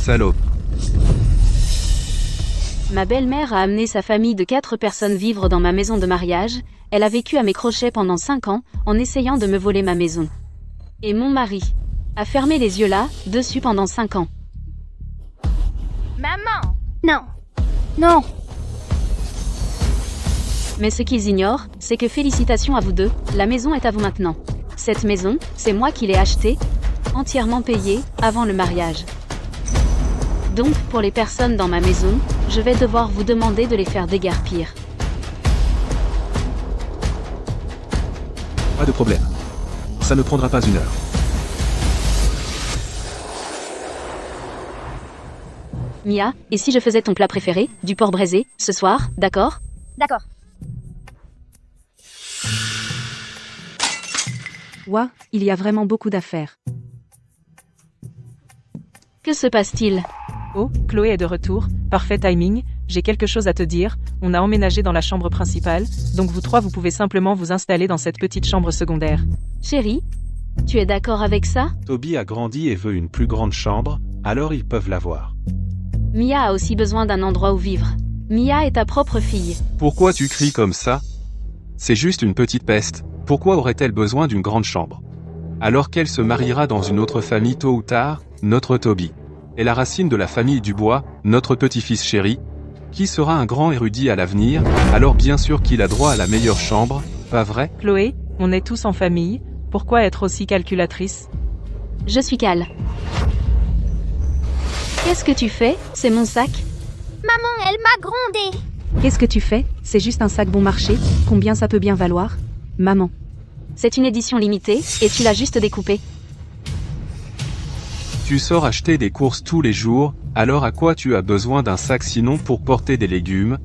Salope. Ma belle-mère a amené sa famille de 4 personnes vivre dans ma maison de mariage. Elle a vécu à mes crochets pendant 5 ans, en essayant de me voler ma maison. Et mon mari a fermé les yeux là, dessus pendant 5 ans. Maman! Non! Non! Mais ce qu'ils ignorent, c'est que félicitations à vous deux, la maison est à vous maintenant. Cette maison, c'est moi qui l'ai achetée, entièrement payée, avant le mariage. Donc, pour les personnes dans ma maison, je vais devoir vous demander de les faire déguerpir. Pas de problème. Ça ne prendra pas 1 heure. Mia, et si je faisais ton plat préféré, du porc braisé, ce soir, d'accord? D'accord. Ouah, il y a vraiment beaucoup d'affaires. Que se passe-t-il? Oh, Chloé est de retour, parfait timing, j'ai quelque chose à te dire, on a emménagé dans la chambre principale, donc vous 3 vous pouvez simplement vous installer dans cette petite chambre secondaire. Chérie, tu es d'accord avec ça? Toby a grandi et veut une plus grande chambre, alors ils peuvent l'avoir. Mia a aussi besoin d'un endroit où vivre. Mia est ta propre fille. Pourquoi tu cries comme ça? C'est juste une petite peste. Pourquoi aurait-elle besoin d'une grande chambre? Alors qu'elle se mariera dans une autre famille tôt ou tard, notre Toby est la racine de la famille Dubois, notre petit-fils chéri, qui sera un grand érudit à l'avenir, alors bien sûr qu'il a droit à la meilleure chambre, pas vrai? Chloé, on est tous en famille, pourquoi être aussi calculatrice? Je suis Cal. Qu'est-ce que tu fais? C'est mon sac? Maman, elle m'a grondé! Qu'est-ce que tu fais? C'est juste un sac bon marché, combien ça peut bien valoir? Maman. C'est une édition limitée, et tu l'as juste découpée. Tu sors acheter des courses tous les jours, alors à quoi tu as besoin d'un sac sinon pour porter des légumes?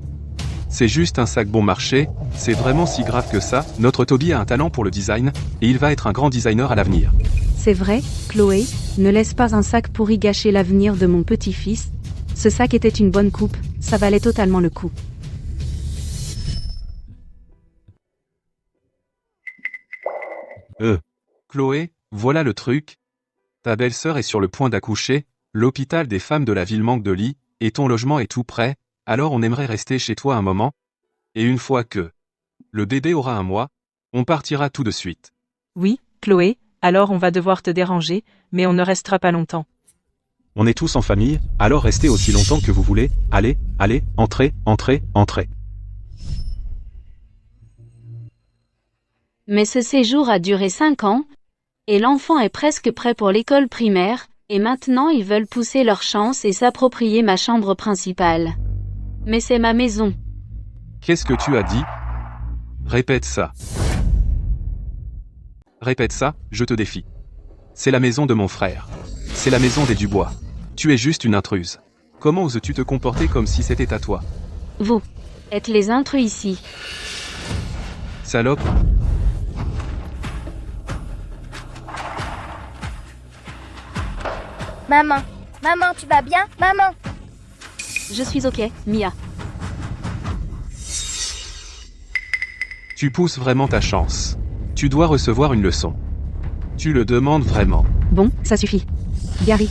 C'est juste un sac bon marché, c'est vraiment si grave que ça? Notre Toby a un talent pour le design, et il va être un grand designer à l'avenir. C'est vrai, Chloé, ne laisse pas un sac pourri gâcher l'avenir de mon petit-fils. Ce sac était une bonne coupe, ça valait totalement le coup. Chloé, voilà le truc. Ta belle-sœur est sur le point d'accoucher, l'hôpital des femmes de la ville manque de lits, et ton logement est tout prêt, alors on aimerait rester chez toi un moment. Et une fois que le bébé aura 1 mois, on partira tout de suite. Oui, Chloé, alors on va devoir te déranger, mais on ne restera pas longtemps. On est tous en famille, alors restez aussi longtemps que vous voulez. Allez, allez, entrez, entrez, entrez. Mais ce séjour a duré 5 ans, et l'enfant est presque prêt pour l'école primaire, et maintenant ils veulent pousser leur chance et s'approprier ma chambre principale. Mais c'est ma maison. Qu'est-ce que tu as dit? Répète ça. Répète ça, je te défie. C'est la maison de mon frère. C'est la maison des Dubois. Tu es juste une intruse. Comment oses-tu te comporter comme si c'était à toi? Vous êtes les intrus ici. Salope. Maman! Maman, tu vas bien? Maman! Je suis ok, Mia. Tu pousses vraiment ta chance. Tu dois recevoir une leçon. Tu le demandes vraiment. Bon, ça suffit. Gary.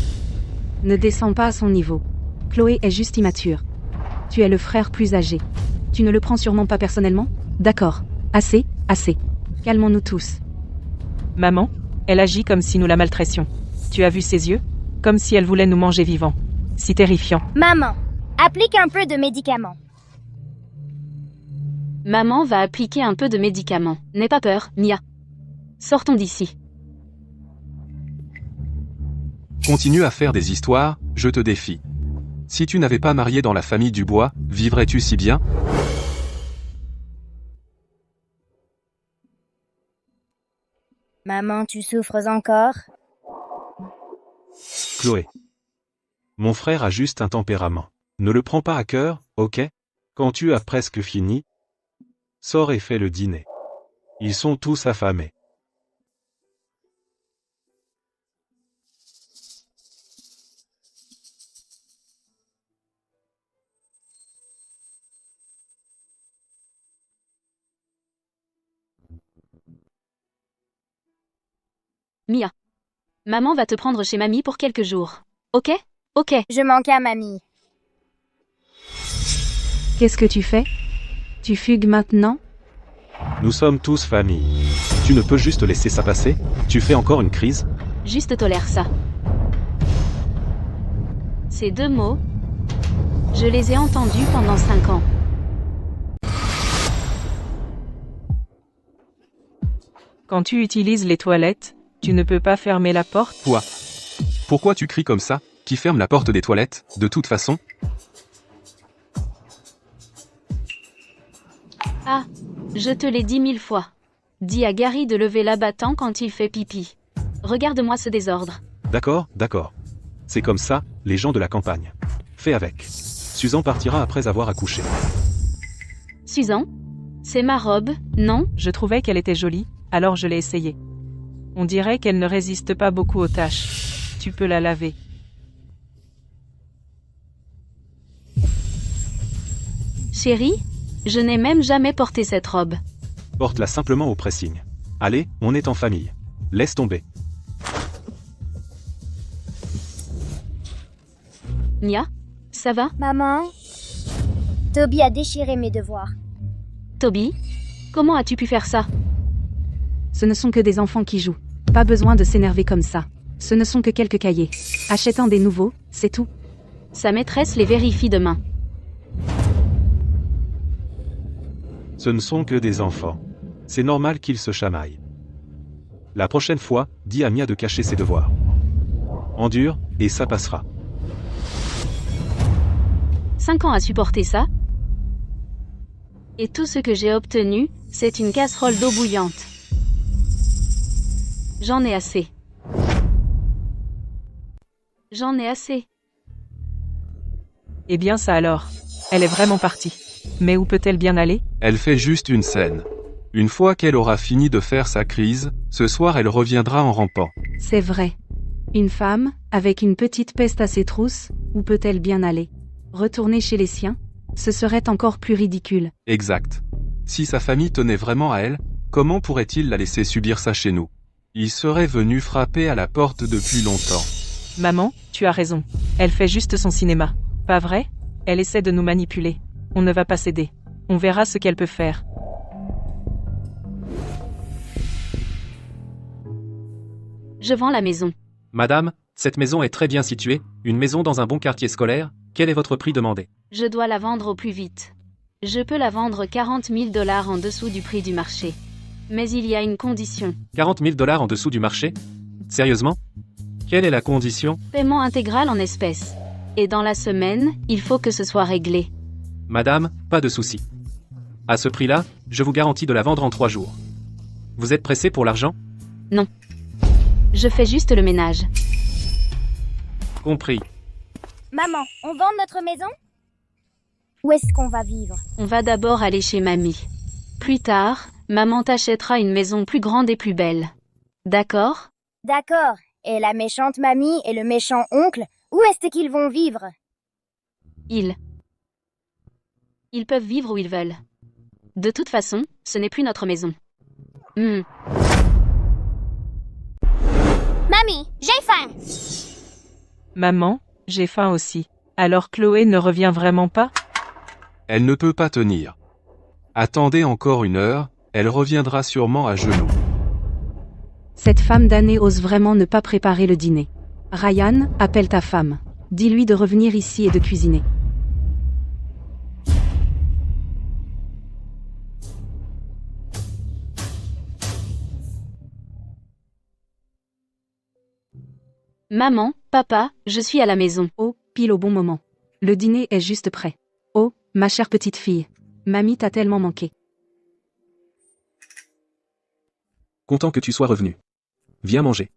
Ne descends pas à son niveau. Chloé est juste immature. Tu es le frère plus âgé. Tu ne le prends sûrement pas personnellement? D'accord. Assez, assez. Calmons-nous tous. Maman, elle agit comme si nous la maltraitions. Tu as vu ses yeux? Comme si elle voulait nous manger vivants. Si terrifiant. Maman! Applique un peu de médicaments. Maman va appliquer un peu de médicaments. N'aie pas peur, Mia. Sortons d'ici. Continue à faire des histoires, je te défie. Si tu n'avais pas marié dans la famille Dubois, vivrais-tu si bien? Maman, tu souffres encore? Chloé. Mon frère a juste un tempérament. Ne le prends pas à cœur, ok? Quand tu as presque fini, sors et fais le dîner. Ils sont tous affamés. Mia. Maman va te prendre chez mamie pour quelques jours. Ok? Ok, Je manque à mamie. Qu'est-ce que tu fais? Tu fugues maintenant? Nous sommes tous famille. Tu ne peux juste laisser ça passer? Tu fais encore une crise? juste tolère ça. Ces 2 mots, je les ai entendus pendant 5 ans. Quand tu utilises les toilettes, tu ne peux pas fermer la porte? Quoi? Pourquoi tu cries comme ça? Qui ferme la porte des toilettes, de toute façon? Ah, je te l'ai dit 1000 fois. Dis à Gary de lever l'abattant quand il fait pipi. Regarde-moi ce désordre. D'accord, d'accord. C'est comme ça, les gens de la campagne. Fais avec. Susan partira après avoir accouché. Susan? C'est ma robe, non? Je trouvais qu'elle était jolie, alors je l'ai essayée. On dirait qu'elle ne résiste pas beaucoup aux tâches. Tu peux la laver. Chérie? Je n'ai même jamais porté cette robe. Porte-la simplement au pressing. Allez, on est en famille. Laisse tomber. Nia? Ça va? Maman? Toby a déchiré mes devoirs. Toby? Comment as-tu pu faire ça? Ce ne sont que des enfants qui jouent. Pas besoin de s'énerver comme ça. Ce ne sont que quelques cahiers. Achète-en des nouveaux, c'est tout. Sa maîtresse les vérifie demain. Ce ne sont que des enfants. C'est normal qu'ils se chamaillent. La prochaine fois, dis à Mia de cacher ses devoirs. Endure, et ça passera. 5 ans à supporter ça? Et tout ce que j'ai obtenu, c'est une casserole d'eau bouillante. J'en ai assez. J'en ai assez. Eh bien ça alors. Elle est vraiment partie. Mais où peut-elle bien aller? Elle fait juste une scène. Une fois qu'elle aura fini de faire sa crise, ce soir elle reviendra en rampant. C'est vrai. Une femme, avec une petite peste à ses trousses, où peut-elle bien aller? Retourner chez les siens? Ce serait encore plus ridicule. Exact. Si sa famille tenait vraiment à elle, comment pourrait-il la laisser subir ça chez nous? Il serait venu frapper à la porte depuis longtemps. Maman, tu as raison. Elle fait juste son cinéma. Pas vrai? Elle essaie de nous manipuler. On ne va pas céder. On verra ce qu'elle peut faire. Je vends la maison. Madame, cette maison est très bien située, une maison dans un bon quartier scolaire. Quel est votre prix demandé? Je dois la vendre au plus vite. Je peux la vendre 40 000 $ en dessous du prix du marché. Mais il y a une condition. 40 000 $ en dessous du marché? Sérieusement? Quelle est la condition? Paiement intégral en espèces. Et dans la semaine, il faut que ce soit réglé. Madame, pas de souci. À ce prix-là, je vous garantis de la vendre en 3 jours. Vous êtes pressé pour l'argent? Non. Je fais juste le ménage. Compris. Maman, on vend notre maison? Où est-ce qu'on va vivre? On va d'abord aller chez mamie. Plus tard, maman t'achètera une maison plus grande et plus belle. D'accord? D'accord. Et la méchante mamie et le méchant oncle, où est-ce qu'ils vont vivre? Ils peuvent vivre où ils veulent. De toute façon, ce n'est plus notre maison. Mamie, j'ai faim! Maman, j'ai faim aussi. Alors Chloé ne revient vraiment pas? Elle ne peut pas tenir. Attendez encore 1 heure, elle reviendra sûrement à genoux. Cette femme damnée ose vraiment ne pas préparer le dîner. Ryan, appelle ta femme. Dis-lui de revenir ici et de cuisiner. Maman, papa, je suis à la maison. Oh, pile au bon moment. Le dîner est juste prêt. Oh, ma chère petite fille. Mamie t'a tellement manqué. Content que tu sois revenu. Viens manger.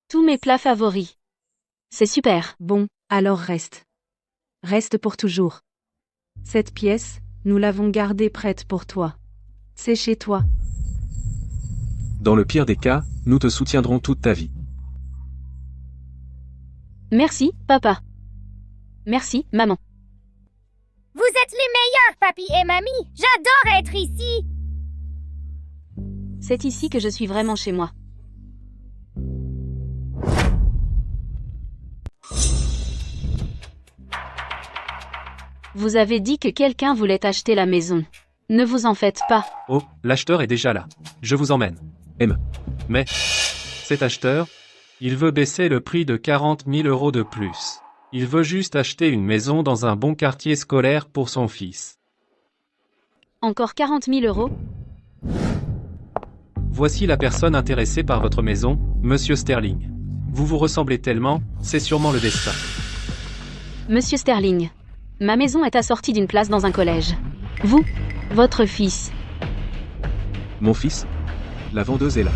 Tous mes plats favoris. C'est super. Bon, alors reste. Reste pour toujours. Cette pièce, nous l'avons gardée prête pour toi. C'est chez toi. Dans le pire des cas, nous te soutiendrons toute ta vie. Merci, papa. Merci, maman. Vous êtes les meilleurs, papy et mamie! J'adore être ici! C'est ici que je suis vraiment chez moi. Vous avez dit que quelqu'un voulait acheter la maison. Ne vous en faites pas. Oh, l'acheteur est déjà là. Je vous emmène. Mais, cet acheteur, il veut baisser le prix de 40 000 € de plus. Il veut juste acheter une maison dans un bon quartier scolaire pour son fils. Encore 40 000 €? Voici la personne intéressée par votre maison, Monsieur Sterling. Vous vous ressemblez tellement, c'est sûrement le destin. Monsieur Sterling, ma maison est assortie d'une place dans un collège. Vous, votre fils, Mon fils? La vendeuse est là.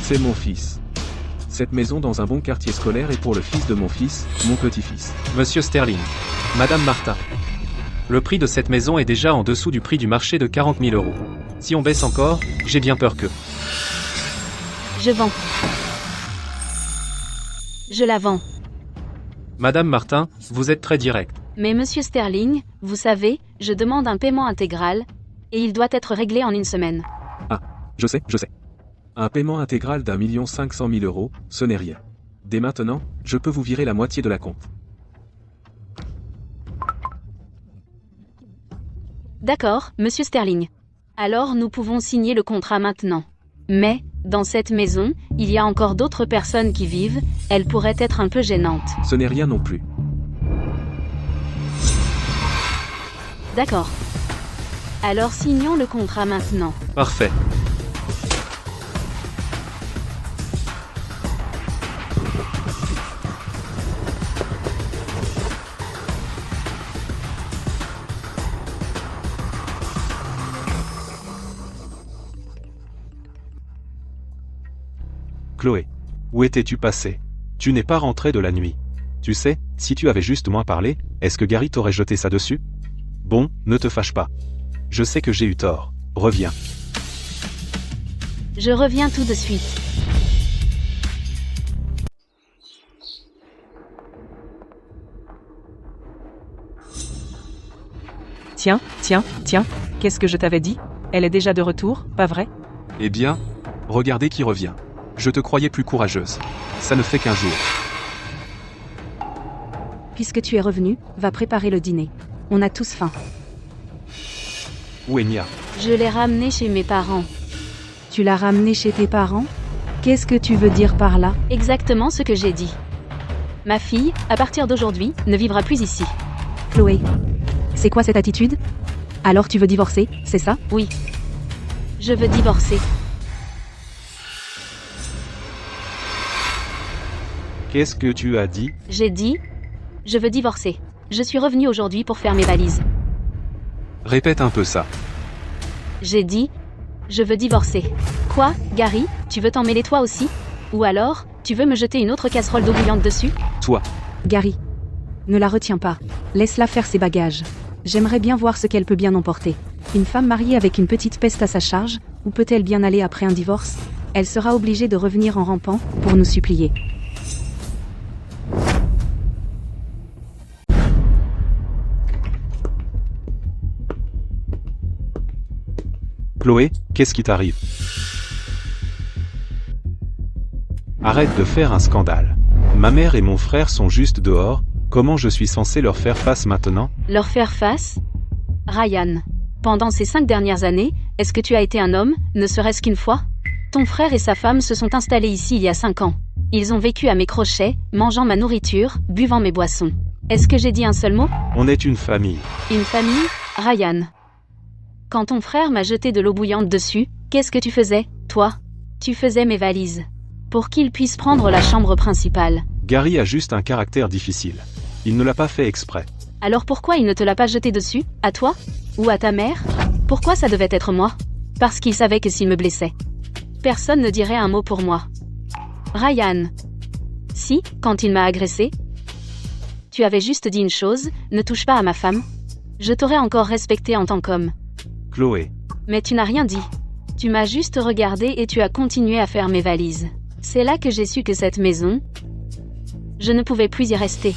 C'est mon fils. Cette maison dans un bon quartier scolaire est pour le fils de mon fils, mon petit-fils. Monsieur Sterling, Madame Martin. Le prix de cette maison est déjà en dessous du prix du marché de 40 000 €. Si on baisse encore, j'ai bien peur que... je vends. Je la vends. Madame Martin, vous êtes très directe. Mais monsieur Sterling, vous savez, je demande un paiement intégral, et il doit être réglé en une semaine. Je sais. Un paiement intégral d'1 500 000 €, ce n'est rien. Dès maintenant, je peux vous virer la moitié de la compte. D'accord, monsieur Sterling. Alors nous pouvons signer le contrat maintenant. Mais, dans cette maison, il y a encore d'autres personnes qui vivent, elles pourraient être un peu gênantes. Ce n'est rien non plus. D'accord. Alors signons le contrat maintenant. Parfait. Chloé. Où étais-tu passé? Tu n'es pas rentré de la nuit. Tu sais, si tu avais juste moins parlé, est-ce que Gary t'aurait jeté ça dessus? Bon, ne te fâche pas. Je sais que j'ai eu tort. Reviens. Je reviens tout de suite. Tiens, qu'est-ce que je t'avais dit? Elle est déjà de retour, pas vrai? Eh bien, regardez qui revient. Je te croyais plus courageuse. Ça ne fait qu'un jour. Puisque tu es revenu, va préparer le dîner. On a tous faim. Où est Nia? Je l'ai ramené chez mes parents. Tu l'as ramené chez tes parents? Qu'est-ce que tu veux dire par là? Exactement ce que j'ai dit. Ma fille, à partir d'aujourd'hui, ne vivra plus ici. Chloé. C'est quoi cette attitude? Alors tu veux divorcer, c'est ça? Oui. Je veux divorcer. Qu'est-ce que tu as dit? J'ai dit, je veux divorcer. Je suis revenue aujourd'hui pour faire mes valises. Répète un peu ça. J'ai dit, je veux divorcer. Quoi, Gary, tu veux t'en mêler toi aussi? Ou alors, tu veux me jeter une autre casserole d'eau bouillante dessus? Toi. Gary. Ne la retiens pas. Laisse-la faire ses bagages. J'aimerais bien voir ce qu'elle peut bien emporter. Une femme mariée avec une petite peste à sa charge, où peut-elle bien aller après un divorce? Elle sera obligée de revenir en rampant, pour nous supplier. Chloé, qu'est-ce qui t'arrive? Arrête de faire un scandale. Ma mère et mon frère sont juste dehors, comment je suis censé leur faire face maintenant? Leur faire face? Ryan, pendant ces 5 dernières années, est-ce que tu as été un homme, ne serait-ce qu'une fois? Ton frère et sa femme se sont installés ici il y a 5 ans. Ils ont vécu à mes crochets, mangeant ma nourriture, buvant mes boissons. Est-ce que j'ai dit un seul mot? On est une famille. Une famille? Ryan. Quand ton frère m'a jeté de l'eau bouillante dessus, qu'est-ce que tu faisais, toi? Tu faisais mes valises. Pour qu'il puisse prendre la chambre principale. Gary a juste un caractère difficile. Il ne l'a pas fait exprès. Alors pourquoi il ne te l'a pas jeté dessus? À toi? Ou à ta mère? Pourquoi ça devait être moi? Parce qu'il savait que s'il me blessait, personne ne dirait un mot pour moi. Ryan. Si, quand il m'a agressé, tu avais juste dit une chose, ne touche pas à ma femme. Je t'aurais encore respecté en tant qu'homme. Chloé. Mais tu n'as rien dit. Tu m'as juste regardé et tu as continué à faire mes valises. C'est là que j'ai su que cette maison, je ne pouvais plus y rester.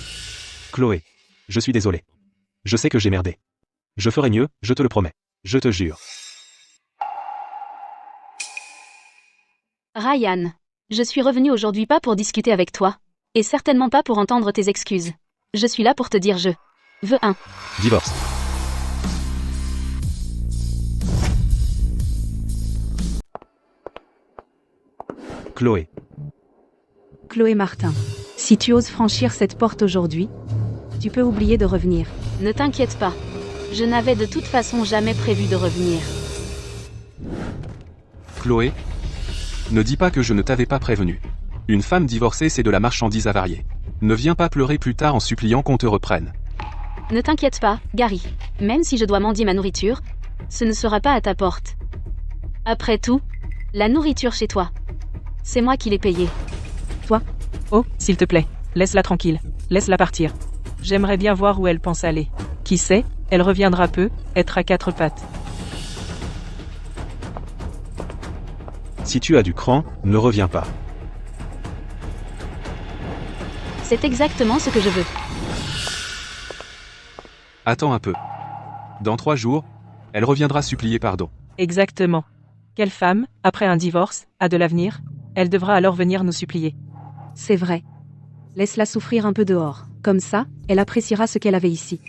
Chloé. Je suis désolé. Je sais que j'ai merdé. Je ferai mieux, je te le promets. Je te jure. Ryan. Je suis revenue aujourd'hui pas pour discuter avec toi. Et certainement pas pour entendre tes excuses. Je suis là pour te dire je veux un Divorce. Chloé. Chloé Martin. Si tu oses franchir cette porte aujourd'hui, tu peux oublier de revenir. Ne t'inquiète pas. Je n'avais de toute façon jamais prévu de revenir. Chloé, ne dis pas que je ne t'avais pas prévenu. Une femme divorcée, c'est de la marchandise avariée. Ne viens pas pleurer plus tard en suppliant qu'on te reprenne. Ne t'inquiète pas, Gary. Même si je dois mendier ma nourriture, ce ne sera pas à ta porte. Après tout, la nourriture chez toi, c'est moi qui l'ai payée. Oh, s'il te plaît, laisse-la tranquille. Laisse-la partir. J'aimerais bien voir où elle pense aller. Qui sait, elle reviendra peu, être à quatre pattes. Si tu as du cran, ne reviens pas. C'est exactement ce que je veux. Attends un peu. Dans 3 jours, elle reviendra supplier pardon. Exactement. Quelle femme, après un divorce, a de l'avenir? Elle devra alors venir nous supplier. C'est vrai. Laisse-la souffrir un peu dehors. Comme ça, elle appréciera ce qu'elle avait ici.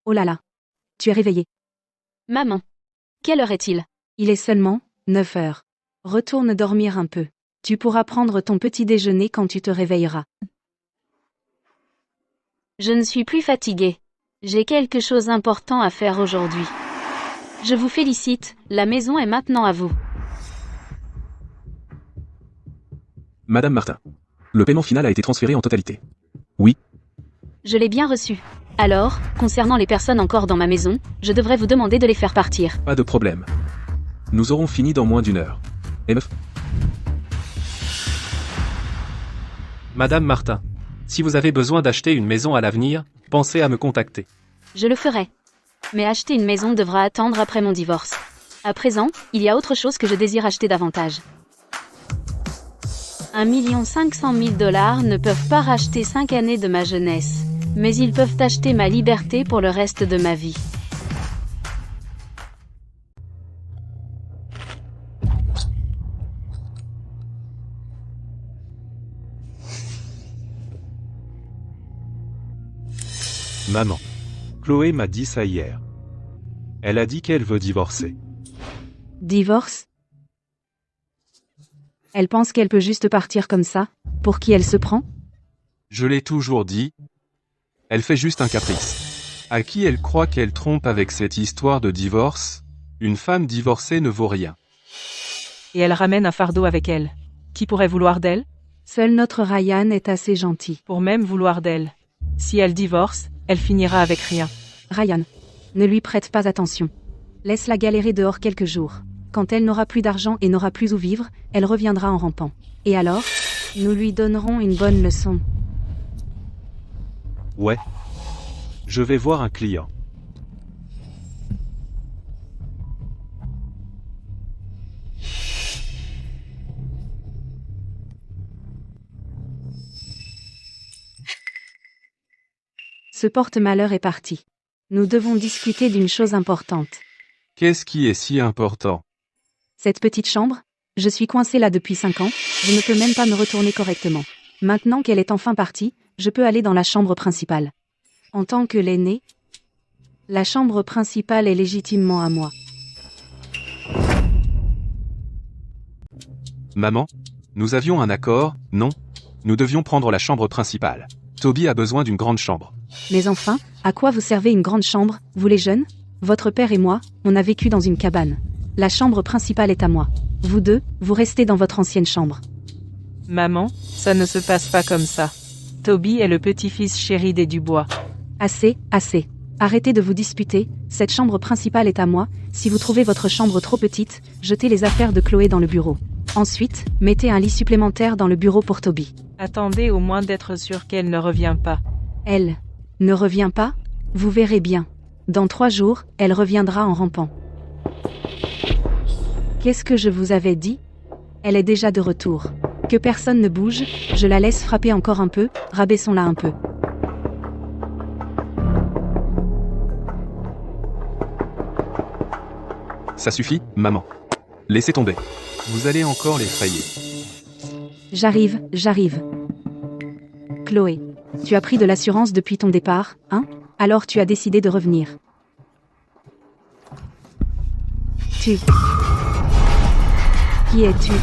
Oh là là. Tu es réveillée. Maman. Quelle heure est-il? Il est seulement 9 heures. Retourne dormir un peu. Tu pourras prendre ton petit déjeuner quand tu te réveilleras. Je ne suis plus fatiguée. J'ai quelque chose d'important à faire aujourd'hui. Je vous félicite, la maison est maintenant à vous. Madame Martin. Le paiement final a été transféré en totalité. Je l'ai bien reçu. Alors, concernant les personnes encore dans ma maison, je devrais vous demander de les faire partir. Pas de problème. Nous aurons fini dans moins d'1 heure. MF. Madame Martin, si vous avez besoin d'acheter une maison à l'avenir, pensez à me contacter. Je le ferai. Mais acheter une maison devra attendre après mon divorce. À présent, il y a autre chose que je désire acheter davantage. 1 500 000 $ ne peuvent pas racheter 5 années de ma jeunesse. Mais ils peuvent acheter ma liberté pour le reste de ma vie. Maman. Chloé m'a dit ça hier. Elle a dit qu'elle veut divorcer. Divorce? Elle pense qu'elle peut juste partir comme ça? Pour qui elle se prend? Je l'ai toujours dit. Elle fait juste un caprice. À qui elle croit qu'elle trompe avec cette histoire de divorce? Une femme divorcée ne vaut rien. Et elle ramène un fardeau avec elle. Qui pourrait vouloir d'elle? Seul notre Ryan est assez gentil. Pour même vouloir d'elle. Si elle divorce, elle finira avec rien. Ryan, ne lui prête pas attention. Laisse-la galérer dehors quelques jours. Quand elle n'aura plus d'argent et n'aura plus où vivre, elle reviendra en rampant. Et alors, nous lui donnerons une bonne leçon. Ouais. Je vais voir un client. Ce porte-malheur est parti. Nous devons discuter d'une chose importante. Qu'est-ce qui est si important? Cette petite chambre? Je suis coincée là depuis 5 ans, je ne peux même pas me retourner correctement. Maintenant qu'elle est enfin partie, je peux aller dans la chambre principale. En tant que l'aînée, la chambre principale est légitimement à moi. Maman, nous avions un accord, non? Nous devions prendre la chambre principale. Toby a besoin d'une grande chambre. Mais enfin, à quoi vous servez une grande chambre, vous les jeunes? Votre père et moi, on a vécu dans une cabane. La chambre principale est à moi. Vous deux, vous restez dans votre ancienne chambre. Maman, ça ne se passe pas comme ça. Toby est le petit-fils chéri des Dubois. Assez, assez. Arrêtez de vous disputer, cette chambre principale est à moi. Si vous trouvez votre chambre trop petite, jetez les affaires de Chloé dans le bureau. Ensuite, mettez un lit supplémentaire dans le bureau pour Toby. Attendez au moins d'être sûr qu'elle ne revient pas. Elle ne revient pas? Vous verrez bien. Dans 3 jours, elle reviendra en rampant. Qu'est-ce que je vous avais dit? Elle est déjà de retour. Que personne ne bouge, je la laisse frapper encore un peu, rabaissons-la un peu. Ça suffit, maman. Laissez tomber. Vous allez encore l'effrayer. J'arrive. Chloé, tu as pris de l'assurance depuis ton départ, hein? Alors tu as décidé de revenir. Qui es-tu?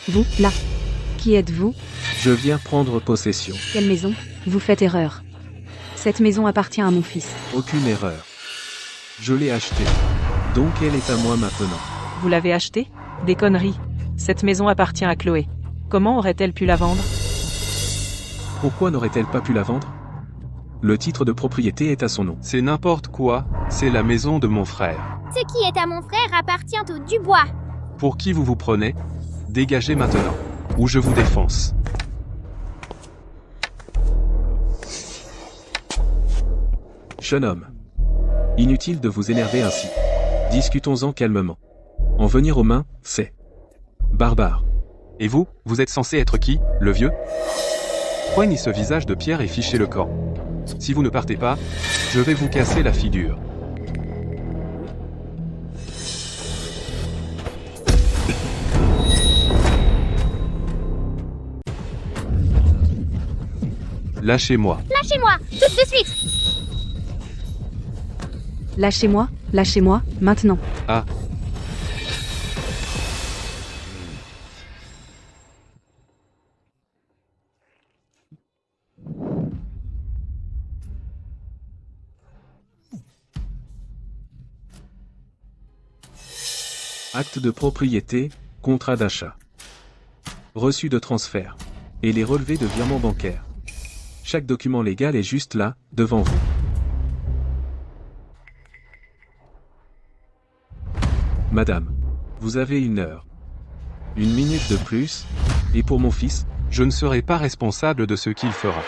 Vous, là. Qui êtes-vous? Je viens prendre possession. Quelle maison? Vous faites erreur. Cette maison appartient à mon fils. Aucune erreur. Je l'ai achetée. Donc elle est à moi maintenant. Vous l'avez achetée? Des conneries. Cette maison appartient à Chloé. Comment aurait-elle pu la vendre? Pourquoi n'aurait-elle pas pu la vendre? Le titre de propriété est à son nom. C'est n'importe quoi, c'est la maison de mon frère. Ce qui est à mon frère appartient au Dubois. Pour qui vous vous prenez? Dégagez maintenant, ou je vous défonce. Jeune homme. Inutile de vous énerver ainsi. Discutons-en calmement. En venir aux mains, c'est barbare. Et vous, vous êtes censé être qui, le vieux? Prenez ce visage de pierre et fichez le camp. Si vous ne partez pas, je vais vous casser la figure. Lâchez-moi. Lâchez-moi, tout de suite. Lâchez-moi, maintenant. Ah. Acte de propriété, contrat d'achat. Reçu de transfert. Et les relevés de virement bancaire. Chaque document légal est juste là, devant vous. Madame, vous avez 1 heure. 1 minute de plus, et pour mon fils, Je ne serai pas responsable de ce qu'il fera.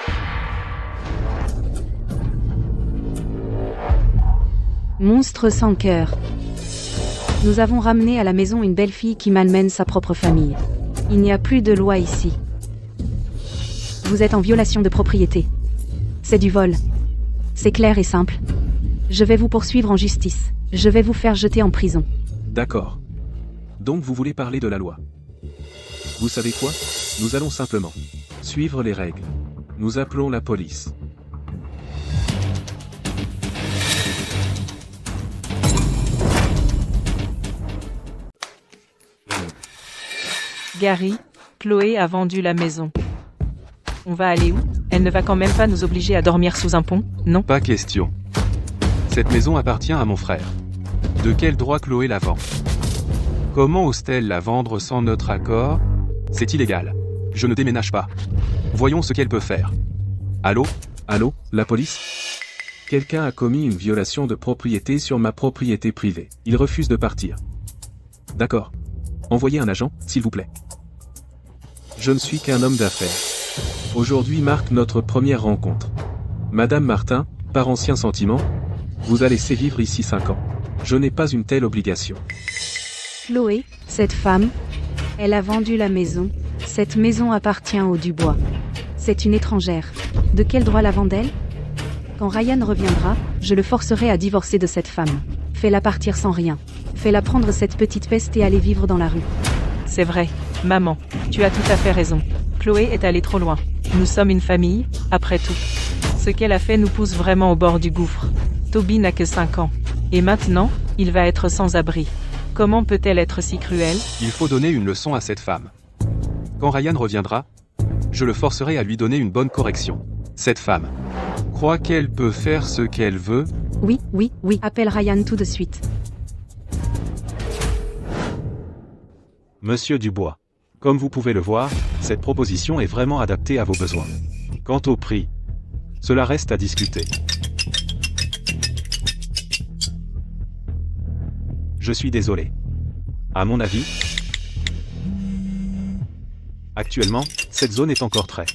Monstre sans cœur. Nous avons ramené à la maison une belle fille qui malmène sa propre famille. Il n'y a plus de loi ici. Vous êtes en violation de propriété. C'est du vol. C'est clair et simple. Je vais vous poursuivre en justice. Je vais vous faire jeter en prison. d'accord. Donc vous voulez parler de la loi. Vous savez quoi? Nous allons simplement suivre les règles. Nous appelons la police. Gary, Chloé a vendu la maison. On va aller où? Elle ne va quand même pas nous obliger à dormir sous un pont, non? Pas question. Cette maison appartient à mon frère. De quel droit Chloé la vend? Comment ose-t-elle la vendre sans notre accord? C'est illégal. Je ne déménage pas. Voyons ce qu'elle peut faire. Allô? Allô, la police? Quelqu'un a commis une violation de propriété sur ma propriété privée. Il refuse de partir. D'accord. Envoyez un agent, s'il vous plaît. Je ne suis qu'un homme d'affaires. Aujourd'hui marque notre première rencontre. Madame Martin, par ancien sentiment, vous allez laisser vivre ici 5 ans. Je n'ai pas une telle obligation. Chloé, cette femme, elle a vendu la maison. Cette maison appartient au Dubois. C'est une étrangère. De quel droit la vend-elle? Quand Ryan reviendra, je le forcerai à divorcer de cette femme. Fais-la partir sans rien. Fais-la prendre cette petite peste et aller vivre dans la rue. C'est vrai, maman, tu as tout à fait raison. Chloé est allée trop loin. Nous sommes une famille, après tout. Ce qu'elle a fait nous pousse vraiment au bord du gouffre. Toby n'a que 5 ans. Et maintenant, il va être sans abri. Comment peut-elle être si cruelle? Il faut donner une leçon à cette femme. Quand Ryan reviendra, je le forcerai à lui donner une bonne correction. Cette femme croit qu'elle peut faire ce qu'elle veut. Oui, appelle Ryan tout de suite. Monsieur Dubois. Comme vous pouvez le voir, cette proposition est vraiment adaptée à vos besoins. Quant au prix, cela reste à discuter. Je suis désolé. À mon avis, actuellement, cette zone est encore très...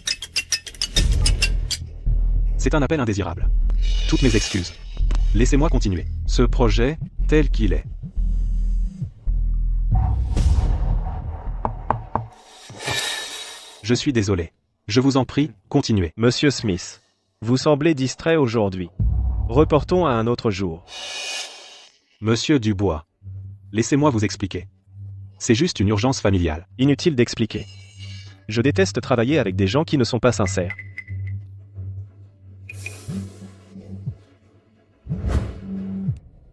C'est un appel indésirable. Toutes mes excuses. Laissez-moi continuer. Ce projet, tel qu'il est. Je suis désolé. Je vous en prie, continuez. Monsieur Smith, vous semblez distrait aujourd'hui. Reportons à un autre jour. Monsieur Dubois. Laissez-moi vous expliquer. C'est juste une urgence familiale. Inutile d'expliquer. Je déteste travailler avec des gens qui ne sont pas sincères.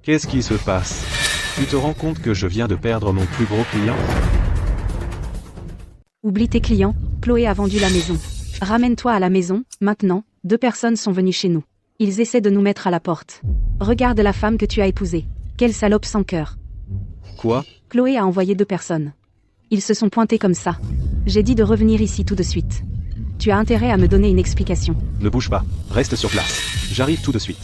Qu'est-ce qui se passe? Tu te rends compte que je viens de perdre mon plus gros client? Oublie tes clients, Chloé a vendu la maison. Ramène-toi à la maison, maintenant, 2 personnes sont venues chez nous. Ils essaient de nous mettre à la porte. Regarde la femme que tu as épousée. Quelle salope sans cœur. Quoi? Chloé a envoyé 2 personnes. Ils se sont pointés comme ça. J'ai dit de revenir ici tout de suite. Tu as intérêt à me donner une explication. Ne bouge pas, reste sur place. J'arrive tout de suite.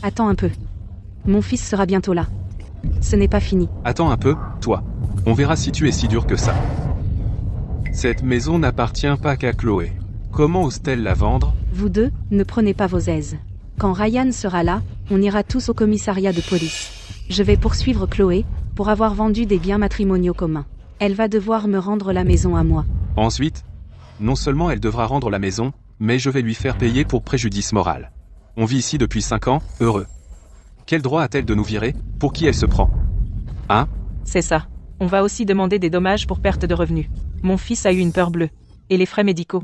Attends un peu. Mon fils sera bientôt là. Ce n'est pas fini. Attends un peu, toi. On verra si tu es si dur que ça. Cette maison n'appartient pas qu'à Chloé. Comment ose-t-elle la vendre? Vous deux, ne prenez pas vos aises. Quand Ryan sera là, on ira tous au commissariat de police. Je vais poursuivre Chloé, pour avoir vendu des biens matrimoniaux communs. Elle va devoir me rendre la maison à moi. Ensuite, non seulement elle devra rendre la maison, mais je vais lui faire payer pour préjudice moral. On vit ici depuis 5 ans, heureux. Quel droit a-t-elle de nous virer? Pour qui elle se prend? Hein? C'est ça. On va aussi demander des dommages pour perte de revenus. Mon fils a eu une peur bleue. Et les frais médicaux.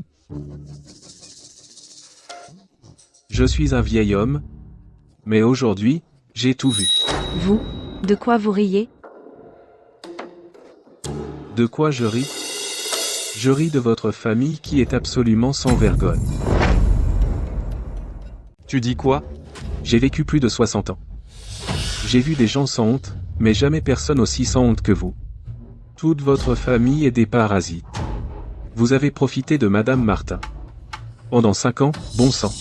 Je suis un vieil homme, mais aujourd'hui, j'ai tout vu. Vous, de quoi vous riez? De quoi je ris? Je ris de votre famille qui est absolument sans vergogne. Tu dis quoi? J'ai vécu plus de 60 ans. J'ai vu des gens sans honte, mais jamais personne aussi sans honte que vous. Toute votre famille est des parasites. Vous avez profité de Madame Martin. Pendant 5 ans, bon sang.